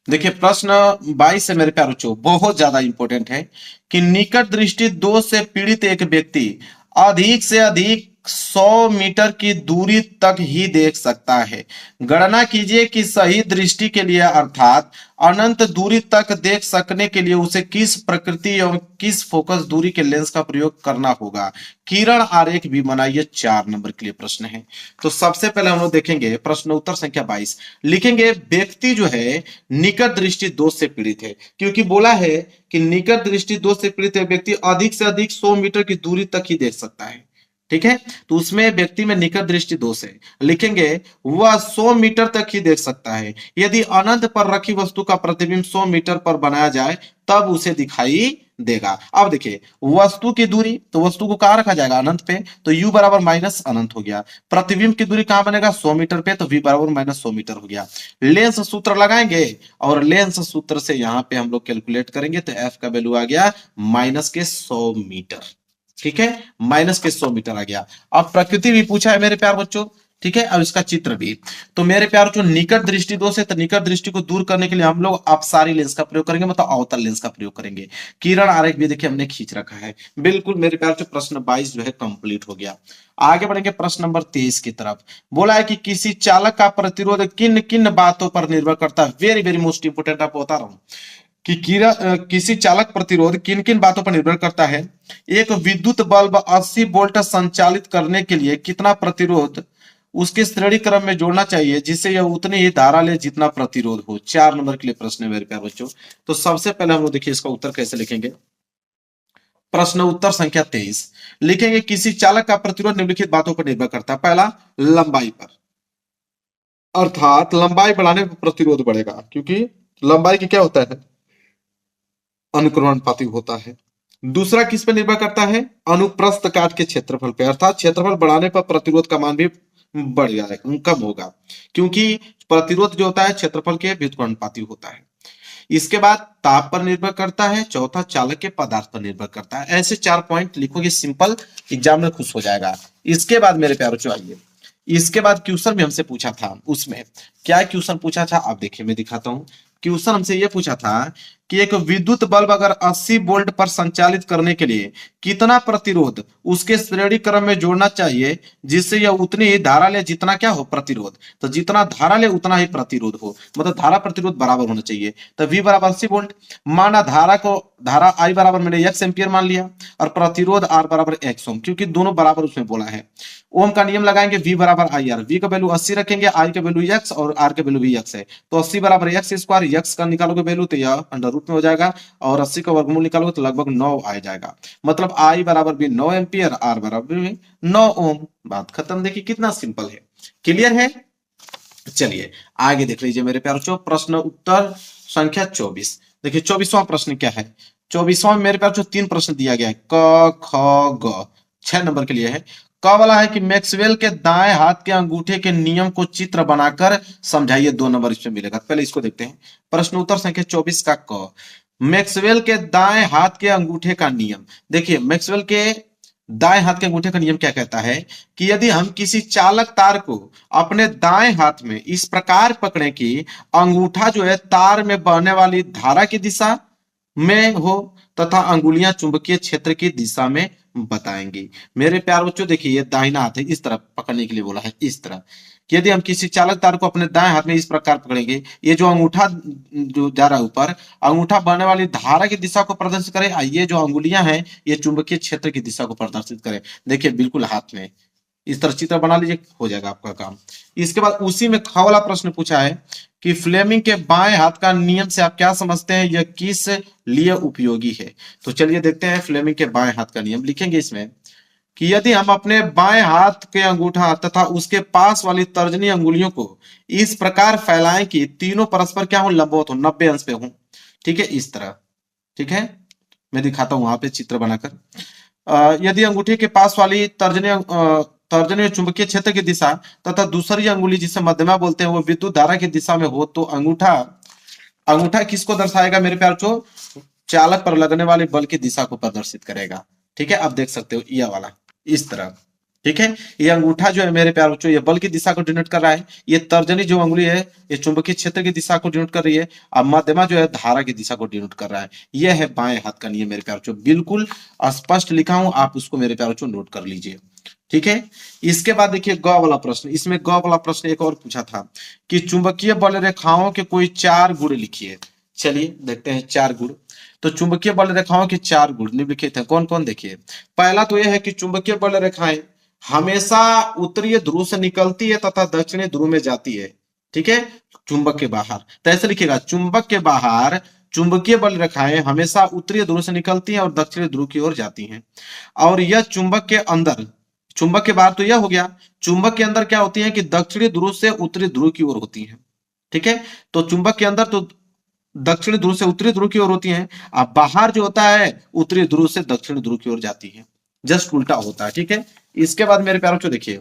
देखिए प्रश्न 22 है मेरे प्यारे बच्चों, बहुत ज्यादा इंपॉर्टेंट है कि निकट दृष्टि दोष से पीड़ित एक व्यक्ति अधिक से अधिक 100 मीटर की दूरी तक ही देख सकता है। गणना कीजिए कि सही दृष्टि के लिए अर्थात अनंत दूरी तक देख सकने के लिए उसे किस प्रकृति एवं किस फोकस दूरी के लेंस का प्रयोग करना होगा। किरण आरेख भी बनाइए। 4 नंबर के लिए प्रश्न है। तो सबसे पहले हम लोग देखेंगे प्रश्न उत्तर संख्या 22। लिखेंगे व्यक्ति जो है निकट दृष्टि दोष से पीड़ित है, क्योंकि बोला है कि निकट दृष्टि दोष से पीड़ित है व्यक्ति अधिक से अधिक 100 मीटर की दूरी तक ही देख सकता है। ठीक है, तो उसमें व्यक्ति में निकट दृष्टि दोष है। लिखेंगे वह 100 मीटर तक ही देख सकता है। यदि अनंत पर रखी वस्तु का प्रतिबिंब 100 मीटर पर बनाया जाए तब उसे दिखाई देगा। अब देखिए वस्तु की दूरी, तो वस्तु को कहां रखा जाएगा अनंत पे, तो u बराबर माइनस अनंत हो गया। प्रतिबिंब की दूरी कहां बनेगा 100 मीटर पे, तो v बराबर माइनस 100 मीटर हो गया। लेंस सूत्र लगाएंगे और लेंस सूत्र से यहां पे हम लोग कैलकुलेट करेंगे तो f का वैल्यू आ गया माइनस के 100 मीटर। ठीक है, माइनस के 100 मीटर आ गया। अब प्रकृति भी पूछा है मेरे प्यार बच्चों। ठीक है, अब इसका चित्र भी। तो मेरे प्यार जो निकट दृष्टि दोष है, तो निकट दृष्टि को दूर करने के लिए हम लोग अपसारी लेंस का प्रयोग करेंगे, मतलब अवतल लेंस का प्रयोग करेंगे। किरण आरेख भी देखिए हमने खींच रखा है। बिल्कुल मेरे प्यार जो प्रश्न 22 जो है कंप्लीट हो गया। आगे बढ़ेंगे प्रश्न नंबर 23 की तरफ। बोला है कि किसी चालक का प्रतिरोध किन किन बातों पर निर्भर करता है। वेरी वेरी मोस्ट इंपोर्टेंट आपको बता रहा हूं कि किसी चालक प्रतिरोध किन किन बातों पर निर्भर करता है। एक विद्युत बल्ब 80 वोल्ट संचालित करने के लिए कितना प्रतिरोध उसके श्रेणी क्रम में जोड़ना चाहिए जिससे यह उतनी ही धारा ले जितना प्रतिरोध हो। 4 नंबर के लिए प्रश्न है मेरे प्यारे बच्चों। तो सबसे पहले हम लोग देखिए इसका उत्तर कैसे लिखेंगे। प्रश्न उत्तर संख्या 23 लिखेंगे किसी चालक का प्रतिरोध निम्नलिखित बातों पर निर्भर करता है। पहला लंबाई पर, अर्थात लंबाई बढ़ाने पर प्रतिरोध बढ़ेगा, क्योंकि लंबाई की क्या होता है अनुक्रमणपाती होता है। दूसरा किस पे निर्भर करता है अनुप्रस्थ काट के क्षेत्रफल पे, अर्थात क्षेत्रफल बढ़ाने पर प्रतिरोध का मान भी बढ़ जाएगा, कम होगा, क्योंकि प्रतिरोध जो होता है क्षेत्रफल के व्युत्क्रमानुपाती होता है। इसके बाद ताप पर निर्भर करता है। चौथा चालक के पदार्थ पर निर्भर करता है। ऐसे 4 पॉइंट लिखोगे, सिंपल, एग्जाम में खुश हो जाएगा। इसके बाद मेरे प्यारों चाहिए, इसके बाद क्वेश्चन भी हमसे पूछा था। उसमें क्या क्वेश्चन पूछा था आप देखिए, मैं दिखाता हूं। क्वेश्चन हमसे यह पूछा था कि एक विद्युत बल्ब अगर 80 वोल्ट पर संचालित करने के लिए कितना प्रतिरोध उसके श्रेणी क्रम में जोड़ना चाहिए जिससे यह उतनी ही धारा ले जितना क्या हो प्रतिरोध। तो जितना धारा ले उतना ही प्रतिरोध हो, मतलब धारा प्रतिरोध बराबर होना चाहिए। तो V बराबर 80 वोल्ट माना, धारा I बराबर मैंने x एम्पियर मान लिया और प्रतिरोध R बराबर x ओम, क्योंकि दोनों बराबर उसमें बोला है। ओम का नियम लगाएंगे, V बराबर IR, V का वैल्यू 80 रखेंगे, I का वैल्यू x और R का वैल्यू भी x है। तो 80 बराबर x स्क्वायर, x का निकालोगे वैल्यू तो यह अंडर रूट में हो जाएगा और 80 का वर्गमूल निकालोगे तो लगभग 9 आ जाएगा। मतलब I बराबर भी 9 एम्पियर, R बराबर भी 9 ओम। बात खत्म। देखिए कितना सिंपल है। क्लियर है। चलिए आगे देख लीजिए मेरे प्यारे बच्चों, प्रश्न उत्तर संख्या 24। देखिए 24वां प्रश्न क्या है। 24वां मेरे प्यारे बच्चों 3 प्रश्न दिया गया है, क ख ग। 6 नंबर के लिए है। क वाला है कि मैक्सवेल के दाएं हाथ के अंगूठे के नियम को चित्र बनाकर समझाइए। 2 नंबर इसमें मिलेगा। पहले इसको देखते हैं। प्रश्न उत्तर संख्या 24 का क, मैक्सवेल के दाएं हाथ के अंगूठे का नियम। देखिए मैक्सवेल के दाएं हाथ के अंगूठे का नियम क्या कहता है कि यदि हम किसी चालक तार को अपने दाएं हाथ में इस प्रकार पकड़े कि अंगूठा जो है तार में बहने वाली धारा की दिशा में हो तथा अंगुलियां चुंबकीय क्षेत्र की दिशा में बताएंगी। मेरे प्यार बच्चों देखिए ये दाहिना हाथ है, इस तरफ पकड़ने के लिए बोला है। इस तरह यदि हम किसी चालक तार को अपने दाएं हाथ में इस प्रकार पकड़ेंगे, ये जो अंगूठा जो जा रहा है ऊपर, अंगूठा बहने वाली धारा की दिशा को प्रदर्शित करे, ये जो अंगुलियां हैं ये चुंबकीय क्षेत्र की दिशा को प्रदर्शित करे। देखिए बिल्कुल हाथ में इस तरह चित्र बना लीजिए, हो जाएगा आपका काम। इसके बाद उसी में ख वाला प्रश्न पूछा है कि फ्लेमिंग के बाएं हाथ का नियम से आप क्या समझते हैं, यह किस लिए उपयोगी है। तो चलिए देखते हैं फ्लेमिंग के बाएं हाथ का नियम। लिखेंगे इसमें कि यदि हम अपने बाएं हाथ के अंगूठा तथा उसके पास वाली तर्जनी अंगुलियों को इस प्रकार फैलाएं कि तीनों परस्पर क्या हो, लंबवत हो, 90 अंश पे हो। ठीक है, इस तरह। ठीक है, मैं दिखाता हूं वहां पे चित्र बनाकर। यदि अंगूठे के पास वाली तर्जनी में चुंबकीय क्षेत्र की दिशा तथा दूसरी अंगुली जिसे मध्यमा बोलते हैं वो विद्युत धारा की दिशा में हो, तो अंगूठा अंगूठा किसको दर्शाएगा मेरे प्यार को, चालक पर लगने वाले बल की दिशा को प्रदर्शित करेगा। ठीक है, अब देख सकते हो यह वाला इस तरह। ठीक है, ये अंगूठा जो है मेरे प्यार बच्चों ये बल की दिशा को डिनोट कर रहा है, ये तर्जनी जो अंगुली है ये चुंबकीय क्षेत्र की दिशा को डिनोट कर रही है, और मध्यमा जो है धारा की दिशा को डिनोट कर रहा है। यह है बाएं हाथ का नियम मेरे प्यार बच्चों, बिल्कुल स्पष्ट लिखा हूं, आप उसको मेरे प्यार बच्चों नोट कर लीजिए। ठीक है, इसके बाद देखिए ग वाला प्रश्न। इसमें ग वाला प्रश्न एक और पूछा था कि चुंबकीय बल रेखाओं के कोई 4 गुण लिखिए। चलिए देखते हैं 4 गुण। तो चुंबकीय बल रेखाओं के 4 गुण निम्नलिखित हैं, कौन कौन देखिए। पहला तो यह है कि चुंबकीय बल रेखाएं हमेशा उत्तरीय ध्रुव से निकलती है तथा दक्षिणी ध्रुव में जाती है। ठीक है, चुंबक के बाहर, तो ऐसे लिखिएगा चुंबक के बाहर चुंबकीय बल रेखाएं हमेशा उत्तरीय ध्रुव से निकलती हैं और दक्षिणी ध्रुव की ओर जाती हैं। और यह चुंबक के अंदर, चुंबक के बाहर तो यह हो गया, चुंबक के अंदर क्या होती है कि दक्षिणी ध्रुव से उत्तरी ध्रुव की ओर होती है। ठीक है, तो चुंबक के अंदर तो दक्षिणी ध्रुव से उत्तरी ध्रुव की ओर होती है, अब बाहर जो होता है उत्तरी ध्रुव से दक्षिणी ध्रुव की ओर जाती है, जस्ट उल्टा होता है। ठीक है, इसके बाद मेरे प्यारों को देखिए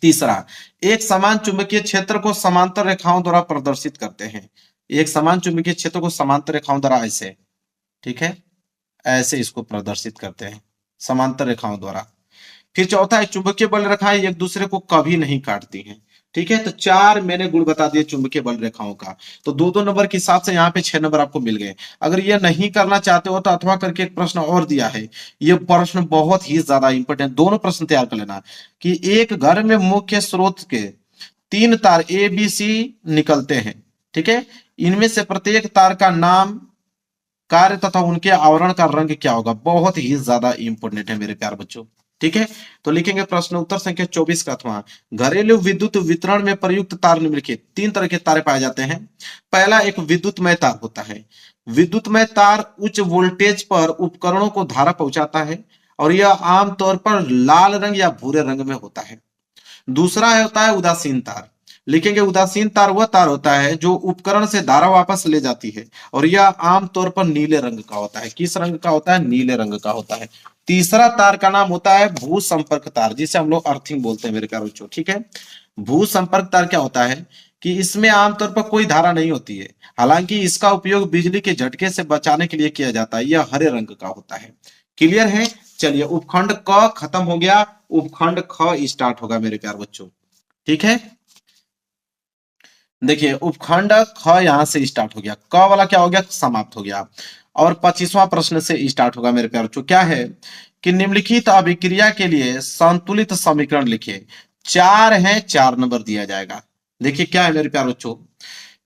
तीसरा, एक समान चुंबकीय क्षेत्र को समांतर रेखाओं द्वारा प्रदर्शित करते हैं। एक समान चुंबकीय क्षेत्र को समांतर रेखाओं द्वारा ऐसे, ठीक है, ऐसे इसको प्रदर्शित करते हैं समांतर रेखाओं द्वारा। फिर चौथा है चुंबकीय बल रेखाएं एक दूसरे को कभी नहीं काटती हैं। ठीक है, तो 4 मैंने गुण बता दिए चुंबकीय बल रेखाओं का। तो 2-2 नंबर के हिसाब से यहाँ पे 6 नंबर आपको मिल गए। अगर ये नहीं करना चाहते हो तो अथवा करके एक प्रश्न और दिया है, ये प्रश्न बहुत ही ज्यादा इंपॉर्टेंट, दोनों प्रश्न तैयार कर लेना कि एक घर में मुख्य स्रोत के 3 तार ए बी सी निकलते हैं। ठीक है, इनमें से प्रत्येक तार का नाम, कार्य तथा उनके आवरण का रंग क्या होगा। बहुत ही ज्यादा इंपॉर्टेंट है मेरे प्यार बच्चों। ठीक है, तो लिखेंगे प्रश्न उत्तर संख्या 24 का अथवा घरेलू विद्युत वितरण में प्रयुक्त तार निम्नलिखित। 3 तरह के तारे पाए जाते हैं। पहला एक विद्युतमय तार होता है। विद्युतमय तार उच्च वोल्टेज पर उपकरणों को धारा पहुंचाता है और यह आमतौर पर लाल रंग या भूरे रंग में होता है। दूसरा होता है उदासीन तार। लिखेंगे उदासीन तार वह तार होता है जो उपकरण से धारा वापस ले जाती है और यह आमतौर पर नीले रंग का होता है। किस रंग का होता है, नीले रंग का होता है। तीसरा तार का नाम होता है भू संपर्क तार, जिसे हम लोग अर्थिंग बोलते हैं मेरे प्यारे बच्चों। ठीक है, भू संपर्क तार क्या होता है कि इसमें आमतौर पर कोई धारा नहीं होती है, हालांकि इसका उपयोग बिजली के झटके से बचाने के लिए किया जाता है। यह हरे रंग का होता है। क्लियर है, चलिए उपखंड क खत्म हो गया, उपखंड ख स्टार्ट होगा मेरे प्यारे बच्चों। ठीक है, देखिए उपखंड ख यहां से स्टार्ट हो गया, क वाला क्या हो गया, समाप्त हो गया। और 25वां प्रश्न से स्टार्ट होगा मेरे प्यारे बच्चों। क्या है कि निम्नलिखित अभिक्रिया के लिए संतुलित समीकरण लिखिए। 4 है, 4 नंबर दिया जाएगा। देखिए क्या है मेरे प्यारे बच्चों,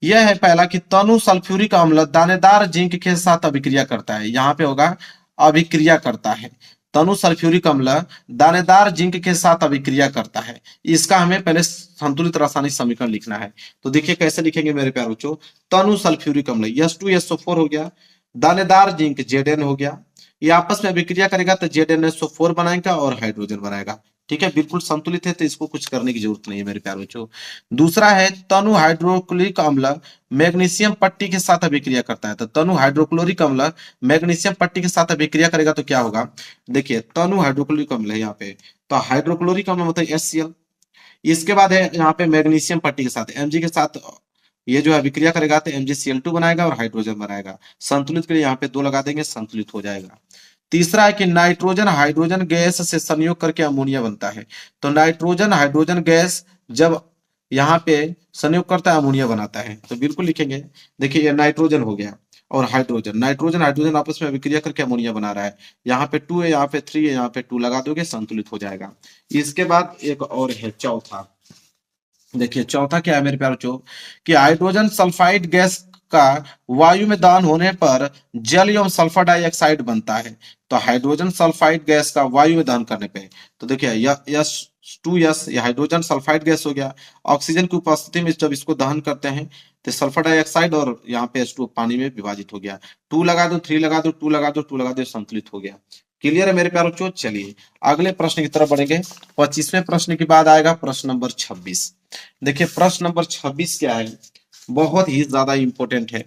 यह है पहला कि तनु सल्फ्यूरिक अम्ल दानेदार जिंक के साथ अभिक्रिया करता है। यहां पे होगा अभिक्रिया करता है, तनु सल्फ्यूरिक अम्ल दानेदार जिंक के साथ अभिक्रिया करता है। इसका हमें पहले संतुलित रासायनिक समीकरण लिखना है। तो देखिए कैसे लिखेंगे मेरे प्यारे बच्चों, तनु सल्फ्यूरिक अम्ल H2SO4 हो गया, दानेदार जिंक Zn हो गया, ये आपस में अभिक्रिया करेगा तो ZnSO4 बनाएगा और हाइड्रोजन बनाएगा। ठीक है, बिल्कुल संतुलित है, तो इसको कुछ करने की जरूरत नहीं है मेरे प्यारे बच्चों। दूसरा है तनु हाइड्रोक्लोरिक अम्ल मैग्नीशियम पट्टी के साथ अभिक्रिया करता है। तो तनु हाइड्रोक्लोरिक अम्ल मैग्नीशियम पट्टी के साथ अभिक्रिया करेगा तो क्या होगा, देखिए तनु हाइड्रोक्लोरिक अम्ल है यहाँ पे, तो हाइड्रोक्लोरिक अम्ल मतलब HCl। इसके बाद है यहाँ पे मैग्नीशियम पट्टी के साथ Mg के साथ ये जो है अभिक्रिया करेगा तो MgCl2 बनाएगा और हाइड्रोजन बनाएगा। संतुलित के लिए यहाँ पे 2 लगा देंगे, संतुलित हो जाएगा। तीसरा है कि नाइट्रोजन हाइड्रोजन गैस से संयोग करके अमोनिया बनता है। तो नाइट्रोजन हाइड्रोजन गैस जब यहाँ पे संयोग करता है अमोनिया बनाता है, तो बिल्कुल लिखेंगे। देखिए ये नाइट्रोजन हो गया और हाइड्रोजन, नाइट्रोजन हाइड्रोजन आपस में अभिक्रिया करके अमोनिया बना रहा है। यहाँ पे 2 है, यहाँ पे 3 है, यहाँ पे 2 लगा दोगे, संतुलित हो जाएगा। इसके बाद एक और है चौथा। देखिए चौथा क्या है मेरे प्यारे बच्चों कि हाइड्रोजन सल्फाइड गैस का वायु में दहन होने पर जल एवं सल्फर डाइऑक्साइड बनता है। तो हाइड्रोजन सल्फाइड गैस का वायु में दहन करने पे, तो देखिए यह ये हाइड्रोजन सल्फाइड गैस हो गया। ऑक्सीजन की उपस्थिति में जब इसको दहन करते हैं तो सल्फर डाइऑक्साइड और यहाँ पे H2 पानी में विभाजित हो गया। 2 लगा दो, 3 लगा दो, 2 लगा दो, 2 लगा दो, संतुलित हो गया। क्लियर है मेरे प्यारे बच्चों। चलिए अगले प्रश्न की तरफ बढ़ेंगे। 25वें प्रश्न के बाद आएगा प्रश्न नंबर 26। देखिए प्रश्न नंबर 26 क्या है, बहुत ही ज्यादा इंपॉर्टेंट है।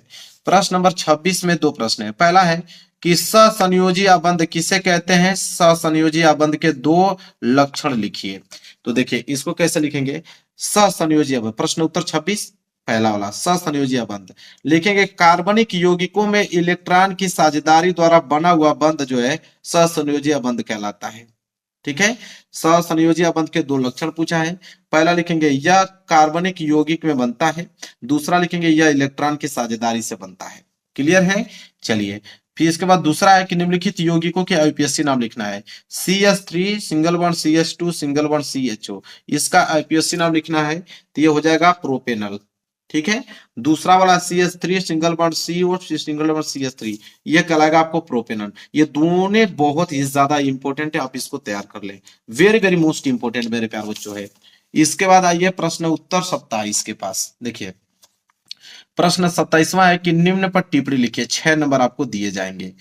प्रश्न नंबर 26 में 2 प्रश्न है। पहला है कि ससंयोजी आबंध किसे कहते हैं, ससंयोजी आबंध के 2 लक्षण लिखिए। तो देखिए इसको कैसे लिखेंगे, ससंयोजी आबंध, प्रश्न उत्तर 26 पहला वाला ससंयोजी आबंध लिखेंगे। कार्बनिक यौगिकों में इलेक्ट्रॉन की साझेदारी द्वारा बना हुआ बंध जो है ससंयोजी आबंध कहलाता है। ठीक है, ससंयोजी आबंध के 2 लक्षण पूछा है। पहला लिखेंगे यह कार्बनिक यौगिक में बनता है, दूसरा लिखेंगे यह इलेक्ट्रॉन की साझेदारी से बनता है। क्लियर है। चलिए फिर इसके बाद दूसरा है कि निम्नलिखित यौगिकों के आईपीएससी नाम लिखना है। CH3 single bond CH2 single bond CHO, इसका आईपीएससी नाम लिखना है तो ये हो जाएगा प्रोपेनल। ठीक है, दूसरा वाला CH3 single bond CO single bond CH3, ये कहलाएगा आपको प्रोपेनल। ये दोनों बहुत ही ज्यादा इंपॉर्टेंट है, आप इसको तैयार कर ले, वेरी वेरी मोस्ट इंपॉर्टेंट मेरे प्यारे बच्चों है। इसके बाद आइए प्रश्न उत्तर 27 के पास। देखिए प्रश्न 27वां है कि निम्न पर टिप्पणी लिखिए। 6 नंबर आपको दिए जाएंगे।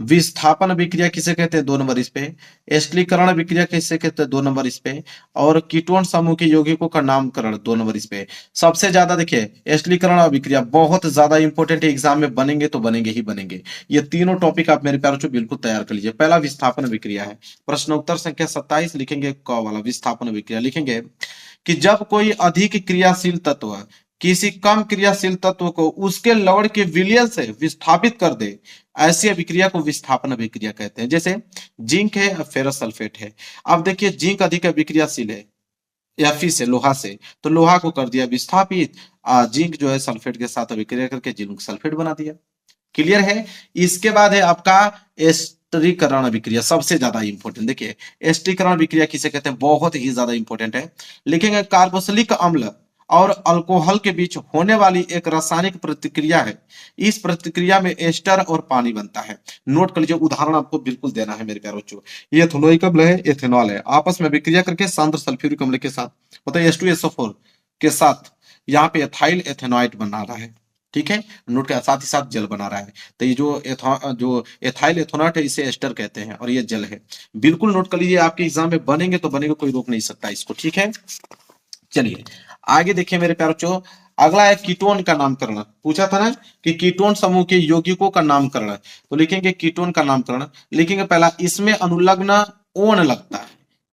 विस्थापन विक्रिया किसे कहते हैं, 2 नंबर इस पे। एस्टिलीकरण विक्रिया किसे कहते हैं, 2 नंबर इस पे। और कीटोन समूह के यौगिकों का नामकरण, 2 नंबर इस पे। सबसे ज्यादा देखिए एस्टिलीकरण और विक्रिया बहुत ज्यादा इंपॉर्टेंट है, एग्जाम में बनेंगे तो बनेंगे ही बनेंगे। ये तीनों टॉपिक आप मेरे प्यारों बिल्कुल तैयार कर लीजिए। पहला विस्थापन विक्रिया है, प्रश्न उत्तर संख्या 27 लिखेंगे क वाला विस्थापन विक्रिया लिखेंगे कि जब कोई अधिक क्रियाशील तत्व किसी कम क्रियाशील तत्व को उसके लवण के विलयन से विस्थापित कर दे, ऐसी अभिक्रिया को विस्थापन अभिक्रिया कहते हैं। जैसे जिंक है और फेरस सल्फेट है। अब देखिए जिंक अधिक अभिक्रियाशील है Fe से, लोहा से, तो लोहा को कर दिया विस्थापित, जिंक जो है सल्फेट के साथ अभिक्रिया करके जिंक सल्फेट बना दिया। क्लियर है। इसके बाद है आपका एस्टरीकरण अभिक्रिया, सबसे ज्यादा इंपॉर्टेंट। देखिए एस्टरीकरण अभिक्रिया किसे कहते हैं, बहुत ही ज्यादा इंपॉर्टेंट है। लिखेंगे कार्बोक्सिलिक अम्ल और अल्कोहल के बीच होने वाली एक रासायनिक प्रतिक्रिया है। इस प्रतिक्रिया में एस्टर और पानी बनता है। नोट कर लीजिए, उदाहरण आपको बिल्कुल देना है मेरे प्यारे बच्चों। ये एथेनोइक अम्ल है, एथेनॉल है, आपस में विक्रिया करके सांद्र सल्फ्यूरिक अम्ल के साथ मतलब H2SO4 के साथ यहाँ पे एथाइल एथेनॉइड बना रहा है। ठीक है, नोट के साथ ही साथ जल बना रहा है। तो ये जो एथाइल एथेनॉइड है इसे एस्टर कहते हैं और ये जल है। बिल्कुल नोट कर लीजिए, आपके एग्जाम में बनेंगे तो बनेंगे, कोई रोक नहीं सकता इसको। ठीक है, चलिए आगे देखिए मेरे प्यारे बच्चों। अगला है कीटोन का नामकरण। पूछा था ना कि कीटोन समूह के यौगिकों का नामकरण, तो लिखेंगे कीटोन का नामकरण। लिखेंगे पहला, इसमें अनुलग्न ओन लगता है।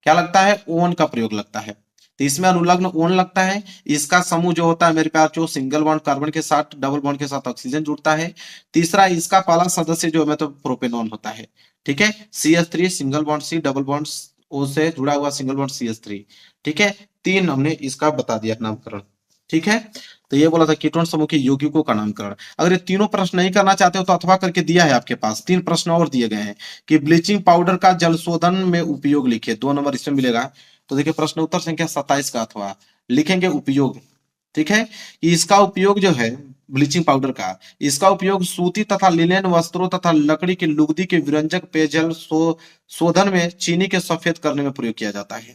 क्या लगता है, ओन का प्रयोग लगता है। तो इसमें अनुलग्न ओन लगता है। इसका समूह जो होता है मेरे प्यारे बच्चों, सिंगल बॉन्ड कार्बन के साथ डबल बॉन्ड के साथ ऑक्सीजन जुड़ता है। तीसरा, इसका पहला सदस्य जो है तो प्रोपेनॉन होता है। ठीक है, CH3 single bond C double bond O से जुड़ा हुआ सिंगल बॉन्ड CH3। ठीक है, 3 हमने इसका बता दिया नामकरण। ठीक है, तो ये बोला था कीटोन समूह के यौगिकों का नामकरण। अगर ये तीनों प्रश्न नहीं करना चाहते हो तो अथवा करके दिया है आपके पास। 3 प्रश्न और दिए गए हैं कि ब्लीचिंग पाउडर का जल शोधन में उपयोग लिखिए, 2 नंबर इसमें मिलेगा। तो देखिए प्रश्न उत्तर संख्या 27 का अथवा लिखेंगे उपयोग। ठीक है, इसका उपयोग जो है ब्लीचिंग पाउडर का, इसका उपयोग सूती तथा लिनेन वस्त्रों तथा लकड़ी की लुगदी के विरंजक पेयजल शोधन में चीनी के सफेद करने में प्रयोग किया जाता है।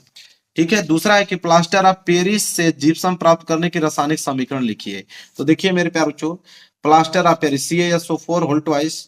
ठीक है, दूसरा है कि प्लास्टर ऑफ पेरिस से जिप्सम प्राप्त करने की रासायनिक समीकरण लिखिए। तो देखिए मेरे प्यारे बच्चों, plaster of Paris CaSO4 whole twice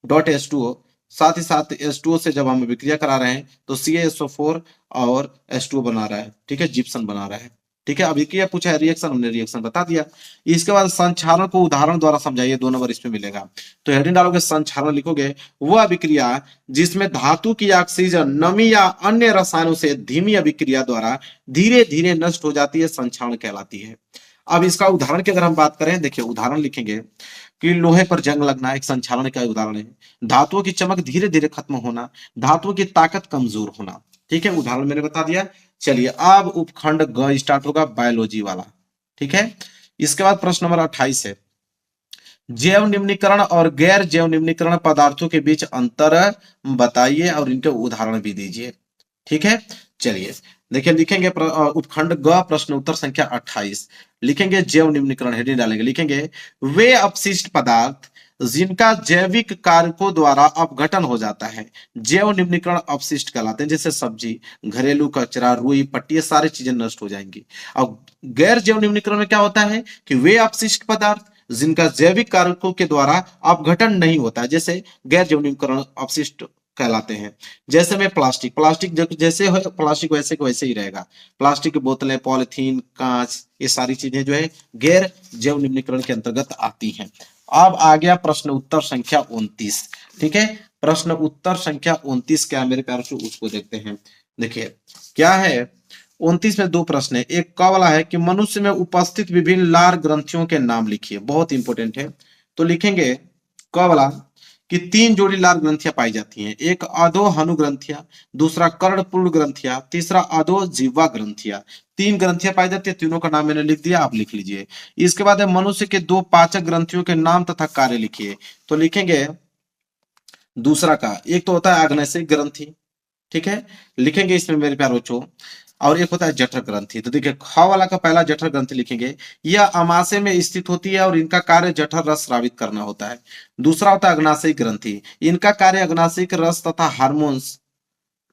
dot H2O, साथ ही साथ H2O से जब हम विक्रिया करा रहे हैं तो CaSO4 और H2O बना रहा है। ठीक है, जिप्सम बना रहा है। ठीक है, अभिक्रिया पूछा है, रिएक्शन हमने रिएक्शन बता दिया। इसके बाद संक्षारण को उदाहरण द्वारा समझाइए, 2 नंबर इसमें मिलेगा। तो हेडिंग डालोगे संक्षारण लिखोगे, वह अभिक्रिया जिसमें धातु की ऑक्सीजन नमी या अन्य रसायनों से धीमी अभिक्रिया द्वारा धीरे धीरे नष्ट हो जाती है, संक्षारण कहलाती है। अब इसका उदाहरण की अगर हम बात करें, देखिए उदाहरण लिखेंगे कि लोहे पर जंग लगना एक संक्षारण का उदाहरण है। धातुओं की चमक धीरे धीरे खत्म होना, धातुओं की ताकत कमजोर होना। ठीक है, उदाहरण मैंने बता दिया। चलिए अब उपखंड ग स्टार्ट होगा, बायोलॉजी वाला। ठीक है, इसके बाद प्रश्न नंबर 28 है, जैव निम्नीकरण और गैर जैव निम्नीकरण पदार्थों के बीच अंतर बताइए और इनके उदाहरण भी दीजिए। ठीक है, चलिए देखिए लिखेंगे उपखंड ग प्रश्न उत्तर संख्या 28। लिखेंगे जैव निम्नीकरण, हेडिंग डालेंगे, लिखेंगे वे अपशिष्ट पदार्थ जिनका जैविक कारकों द्वारा अपघटन हो जाता है जैव निम्नीकरण अपशिष्ट कहलाते हैं। जैसे सब्जी, घरेलू कचरा, रुई, पट्टी, ये सारी चीजें नष्ट हो जाएंगी। अब गैर जैव निम्नीकरण में क्या होता है कि वे अपशिष्ट पदार्थ जिनका जैविक कारकों के द्वारा अपघटन नहीं होता है, जैसे गैर जैव निम्नीकरण अपशिष्ट कहलाते हैं। जैसे में प्लास्टिक, जैसे है प्लास्टिक वैसे को वैसे ही रहेगा। प्लास्टिक की बोतलें, पॉलिथीन, कांच, ये सारी चीजें जो है गैर जैव निम्नीकरण के अंतर्गत आती हैं। अब आ गया प्रश्न उत्तर संख्या 29। ठीक है, प्रश्न उत्तर संख्या 29 क्या है मेरे प्यारे बच्चों, उसको देखते हैं। देखिए क्या है, 29 में दो प्रश्न है। एक का वाला है कि मनुष्य में उपस्थित विभिन्न लार ग्रंथियों के नाम लिखिए, बहुत इंपॉर्टेंट है। तो लिखेंगे क वाला कि 3 जोड़ी लार ग्रंथियां पाई जाती हैं, एक अधो हनु ग्रंथिया, दूसरा कर्णपूर्ण ग्रंथिया, तीसरा अधो जीवा ग्रंथिया। 3 ग्रंथियां पाई जाती है, तीनों का नाम मैंने लिख दिया, आप लिख लीजिए। इसके बाद है मनुष्य के 2 पाचक ग्रंथियों के नाम तथा कार्य लिखिए। तो लिखेंगे दूसरा का, एक तो होता है आग्नेयसिक ग्रंथि, ठीक है, लिखेंगे इसमें मेरे प्यारे बच्चों, और एक होता है जठर ग्रंथि। तो देखिए ख वाला का पहला जठर ग्रंथि लिखेंगे, यह अमाशय में स्थित होती है और इनका कार्य जठर रस स्रावित करना होता है। दूसरा होता है अग्नाशयिक ग्रंथि, इनका कार्य अग्नाशयिक रस तथा हार्मोन्स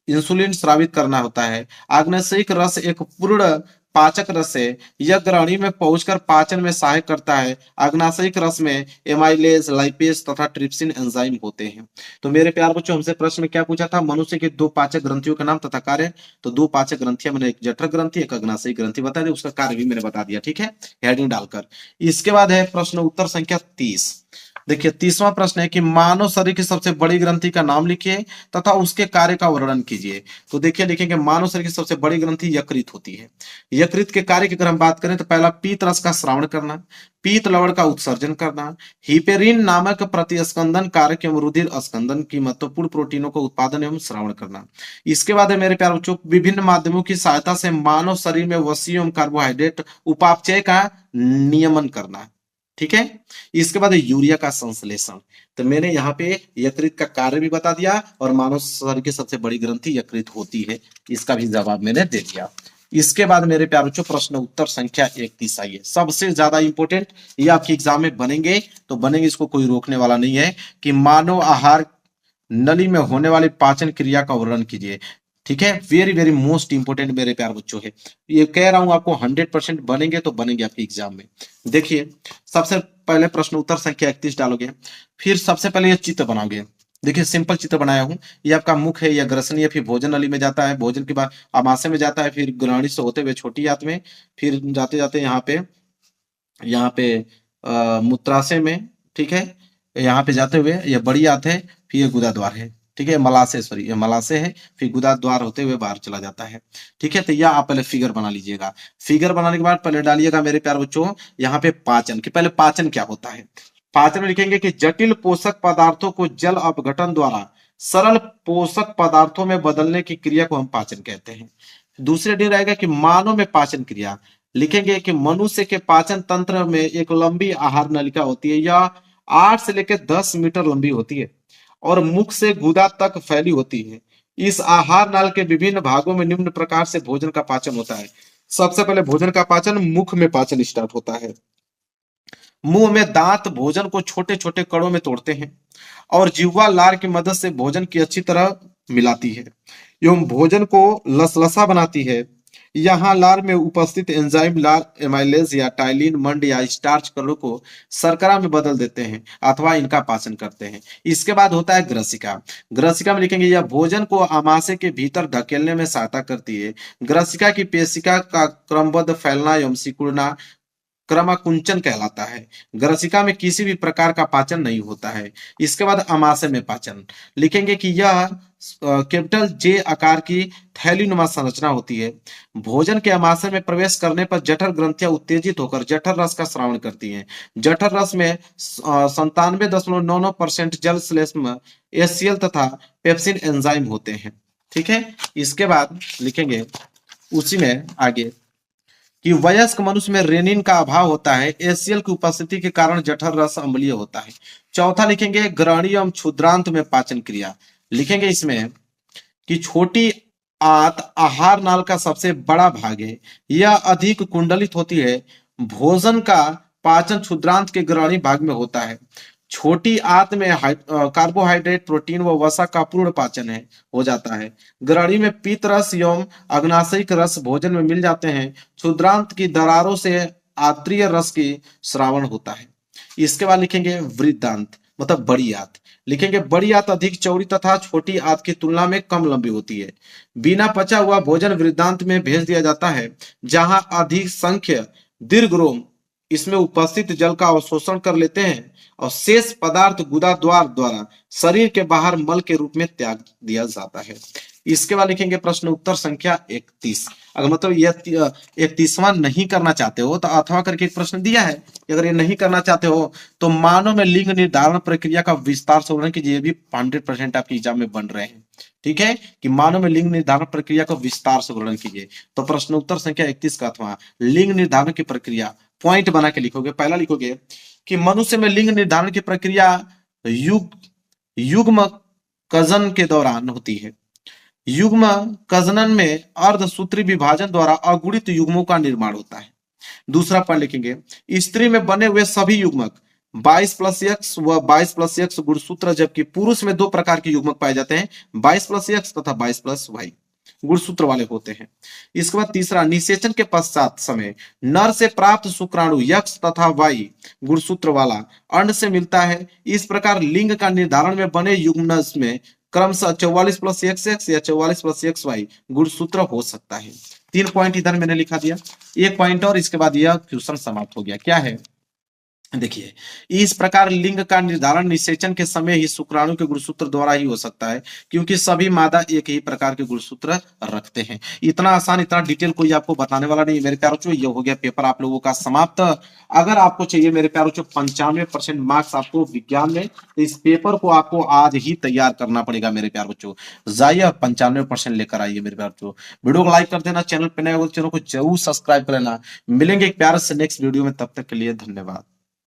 इंसुलिन स्रावित करना होता है। आग्नेयसिक रस एक पूर्ण पाचक रस है, यह ग्रहणी में पहुंचकर पाचन में सहायक करता है। अग्नाशयिक रस में एमाइलेज, लाइपेज तथा ट्रिप्सिन एंजाइम होते हैं। तो मेरे प्यार बच्चों, हमसे प्रश्न में क्या पूछा था, मनुष्य के 2 पाचक ग्रंथियों का नाम तथा कार्य। तो 2 पाचक ग्रंथियां मैंने, एक जठर ग्रंथि, एक अग्नाशयिक ग्रंथि बता दी, उसका कार्य भी मैंने बता दिया। ठीक है, हेडिंग डालकर। इसके बाद है प्रश्न उत्तर संख्या 30। देखिए 30वां प्रश्न है कि मानव शरीर की सबसे बड़ी ग्रंथि का नाम लिखिए तथा उसके कार्य का वर्णन कीजिए। तो देखिए लिखेंगे मानव शरीर की सबसे बड़ी ग्रंथि यकृत होती है। यकृत के कार्य की अगर हम बात करें तो पहला पीत रस का श्रावण करना, पीत लवण का उत्सर्जन करना, हिपेरिन नामक प्रतिस्कंदन कारक एवं रुधिर स्कंदन की महत्वपूर्ण प्रोटीनों को उत्पादन एवं श्रावण करना। इसके बाद है मेरे प्यारे बच्चों, विभिन्न माध्यमों की सहायता से मानव शरीर में वसा एवं कार्बोहाइड्रेट उपापचय का नियमन करना। ठीक है, इसके बाद यूरिया का संश्लेषण। तो मैंने यहाँ पे यकृत का कार्य भी बता दिया और मानव शरीर की सबसे बड़ी ग्रंथि यकृत होती है, इसका भी जवाब मैंने दे दिया। इसके बाद मेरे प्यारे बच्चों प्रश्न उत्तर संख्या 31 आई है, सबसे ज्यादा इंपॉर्टेंट, ये आपके एग्जाम में बनेंगे तो बनेंगे, इसको कोई रोकने वाला नहीं है, कि मानव आहार नली में होने वाली पाचन क्रिया का वर्णन कीजिए। ठीक है, वेरी वेरी मोस्ट इंपोर्टेंट मेरे प्यार बच्चों है, ये कह रहा हूं आपको 100% बनेंगे तो बनेंगे आपके एग्जाम में। देखिए सबसे पहले प्रश्न उत्तर संख्या 31 डालोगे, फिर सबसे पहले ये चित्र बनाओगे। देखिए सिंपल चित्र बनाया हूं, ये आपका मुख है, यह ग्रसनी है, फिर भोजन नली में जाता है, भोजन के बाद आमाशय में जाता है, फिर ग्रहणी से होते हुए छोटी आंत में, फिर जाते जाते यहाँ पे मूत्राशय में। ठीक है, यहाँ पे जाते हुए ये बड़ी आंत है, फिर ये गुदा द्वार है। ठीक है, मलाशय, सॉरी ये मलाशय है, फिर गुदा द्वार होते हुए बाहर चला जाता है। ठीक है, तो यह आप पहले फिगर बना लीजिएगा। फिगर बनाने के बाद पहले डालिएगा मेरे प्यारे बच्चों यहाँ पे पाचन, कि पहले पाचन क्या होता है। पाचन में लिखेंगे कि जटिल पोषक पदार्थों को जल अपघटन द्वारा सरल पोषक पदार्थों में बदलने की क्रिया को हम पाचन कहते हैं। दूसरे डी रहेगा कि मानव में पाचन क्रिया, लिखेंगे कि मनुष्य के पाचन तंत्र में एक लंबी आहार नलिका होती है, यह 8 से लेकर 10 मीटर लंबी होती है और मुख से गुदा तक फैली होती है। इस आहार नाल के विभिन्न भागों में निम्न प्रकार से भोजन का पाचन होता है। सबसे पहले भोजन का पाचन मुख में पाचन स्टार्ट होता है। मुंह में दांत भोजन को छोटे छोटे कणों में तोड़ते हैं और जिह्वा लार की मदद से भोजन की अच्छी तरह मिलाती है एवं भोजन को लसलसा बनाती है। यहाँ लार में उपस्थित एंजाइम लार एमाइलेज या टाइलिन, मंड या स्टार्च कणों को शर्करा में बदल देते हैं अथवा इनका पाचन करते हैं। इसके बाद होता है ग्रसिका। ग्रसिका में लिखेंगे यह भोजन को आमाशय के भीतर धकेलने में सहायता करती है। ग्रसिका की पेशिका का क्रमबद्ध फैलना एवं सिकुड़ना क्रमाकुंचन कहलाता है। ग्रसिका में किसी भी प्रकार का पाचन नहीं होता है। इसके बाद आमाशय में पाचन, लिखेंगे कि यह कैपिटल जे आकार की थैलीनुमा संरचना होती है। भोजन के आमाशय में प्रवेश करने पर जठर ग्रंथियां उत्तेजित होकर जठर रस का श्रावण करती हैं। जठर रस में 97.99% जल श्लेष्म HCl तथा पेप्सिन एंजाइम होते हैं। ठीक है, इसके बाद लिखेंगे उसी में आगे कि वयस्क मनुष्य में रेनिन का अभाव होता है। HCl की उपस्थिति के कारण जठर रस अम्लीय होता है। चौथा लिखेंगे ग्रहणी एवं क्षुद्रांत में पाचन क्रिया, लिखेंगे इसमें कि छोटी आंत आहार नाल का सबसे बड़ा भाग है, यह अधिक कुंडलित होती है भोजन का पाचन क्षुद्रांत के ग्रहणी भाग में होता है। छोटी आंत में कार्बोहाइड्रेट, प्रोटीन व वसा का पूर्ण पाचन है हो जाता है। ग्रहणी में पीत रस एवं अग्नाशयिक रस भोजन में मिल जाते हैं। क्षुद्रांत की दरारों से आंत्रीय रस की श्रावण होता है। इसके बाद लिखेंगे वृद्धांत, मतलब बड़ी आंत। लिखेंगे बड़ी आंत अधिक चौड़ी तथा छोटी आंत की तुलना में कम लंबी होती है। बिना पचा हुआ भोजन वृद्धांत में भेज दिया जाता है, जहां अधिक संख्य दीर्घरोम इसमें उपस्थित जल का अवशोषण कर लेते हैं और शेष पदार्थ गुदा द्वार द्वारा शरीर के बाहर मल के रूप में त्याग दिया जाता है। इसके बाद लिखेंगे प्रश्न उत्तर संख्या 31। अगर मतलब यह 31वां नहीं करना चाहते हो तो अथवा करके एक प्रश्न दिया है, अगर ये नहीं करना चाहते हो तो मानव में लिंग निर्धारण प्रक्रिया का विस्तार से वर्णन कीजिए। ये भी 100% आपके एग्जाम में बन रहे हैं। ठीक है, कि मानव में लिंग निर्धारण प्रक्रिया का विस्तार से वर्णन कीजिए। तो प्रश्न उत्तर संख्या 31 का अथवा लिंग निर्धारण की प्रक्रिया पॉइंट बना के लिखोगे। पहला लिखोगे कि मनुष्य में लिंग निर्धारण की प्रक्रिया युग्म कजन के दौरान होती है। युग्म कजनन में अर्धसूत्री विभाजन द्वारा अगुणित युग्मों का निर्माण होता है। दूसरा पॉइंट लिखेंगे स्त्री में बने हुए सभी युग्मक 22+X व 22+X गुणसूत्र, जबकि पुरुष में दो प्रकार के युग्मक पाए जाते हैं, 22+X तथा 22+Y गुणसूत्र वाले होते हैं। इसके बाद तीसरा, निषेचन के पश्चात समय नर से प्राप्त शुक्राणु X तथा Y गुणसूत्र वाला अंड से मिलता है। इस प्रकार लिंग का निर्धारण में बने युग्मनज में क्रमशः 44+XX या 44+XY गुणसूत्र हो सकता है। 3 पॉइंट इधर मैंने लिखा दिया, 1 पॉइंट और इसके बाद यह क्वेश्चन समाप्त हो गया। क्या है देखिए, इस प्रकार लिंग का निर्धारण निषेचन के समय ही शुक्राणु के गुणसूत्र द्वारा ही हो सकता है, क्योंकि सभी मादा एक ही प्रकार के गुणसूत्र रखते हैं। इतना आसान, इतना डिटेल कोई आपको बताने वाला नहीं मेरे प्यारों चो। ये हो गया पेपर आप लोगों का समाप्त। अगर आपको चाहिए मेरे प्यारों चो 95% मार्क्स आपको विज्ञान में, तो इस पेपर को आपको आज ही तैयार करना पड़ेगा मेरे प्यार बच्चों। जाइए 95% लेकर आइए मेरे प्यार बच्चों। वीडियो को लाइक कर देना, चैनल पर नए हो चैनल को जरूर सब्सक्राइब कर लेना। मिलेंगे एक प्यार से नेक्स्ट वीडियो में, तब तक के लिए धन्यवाद।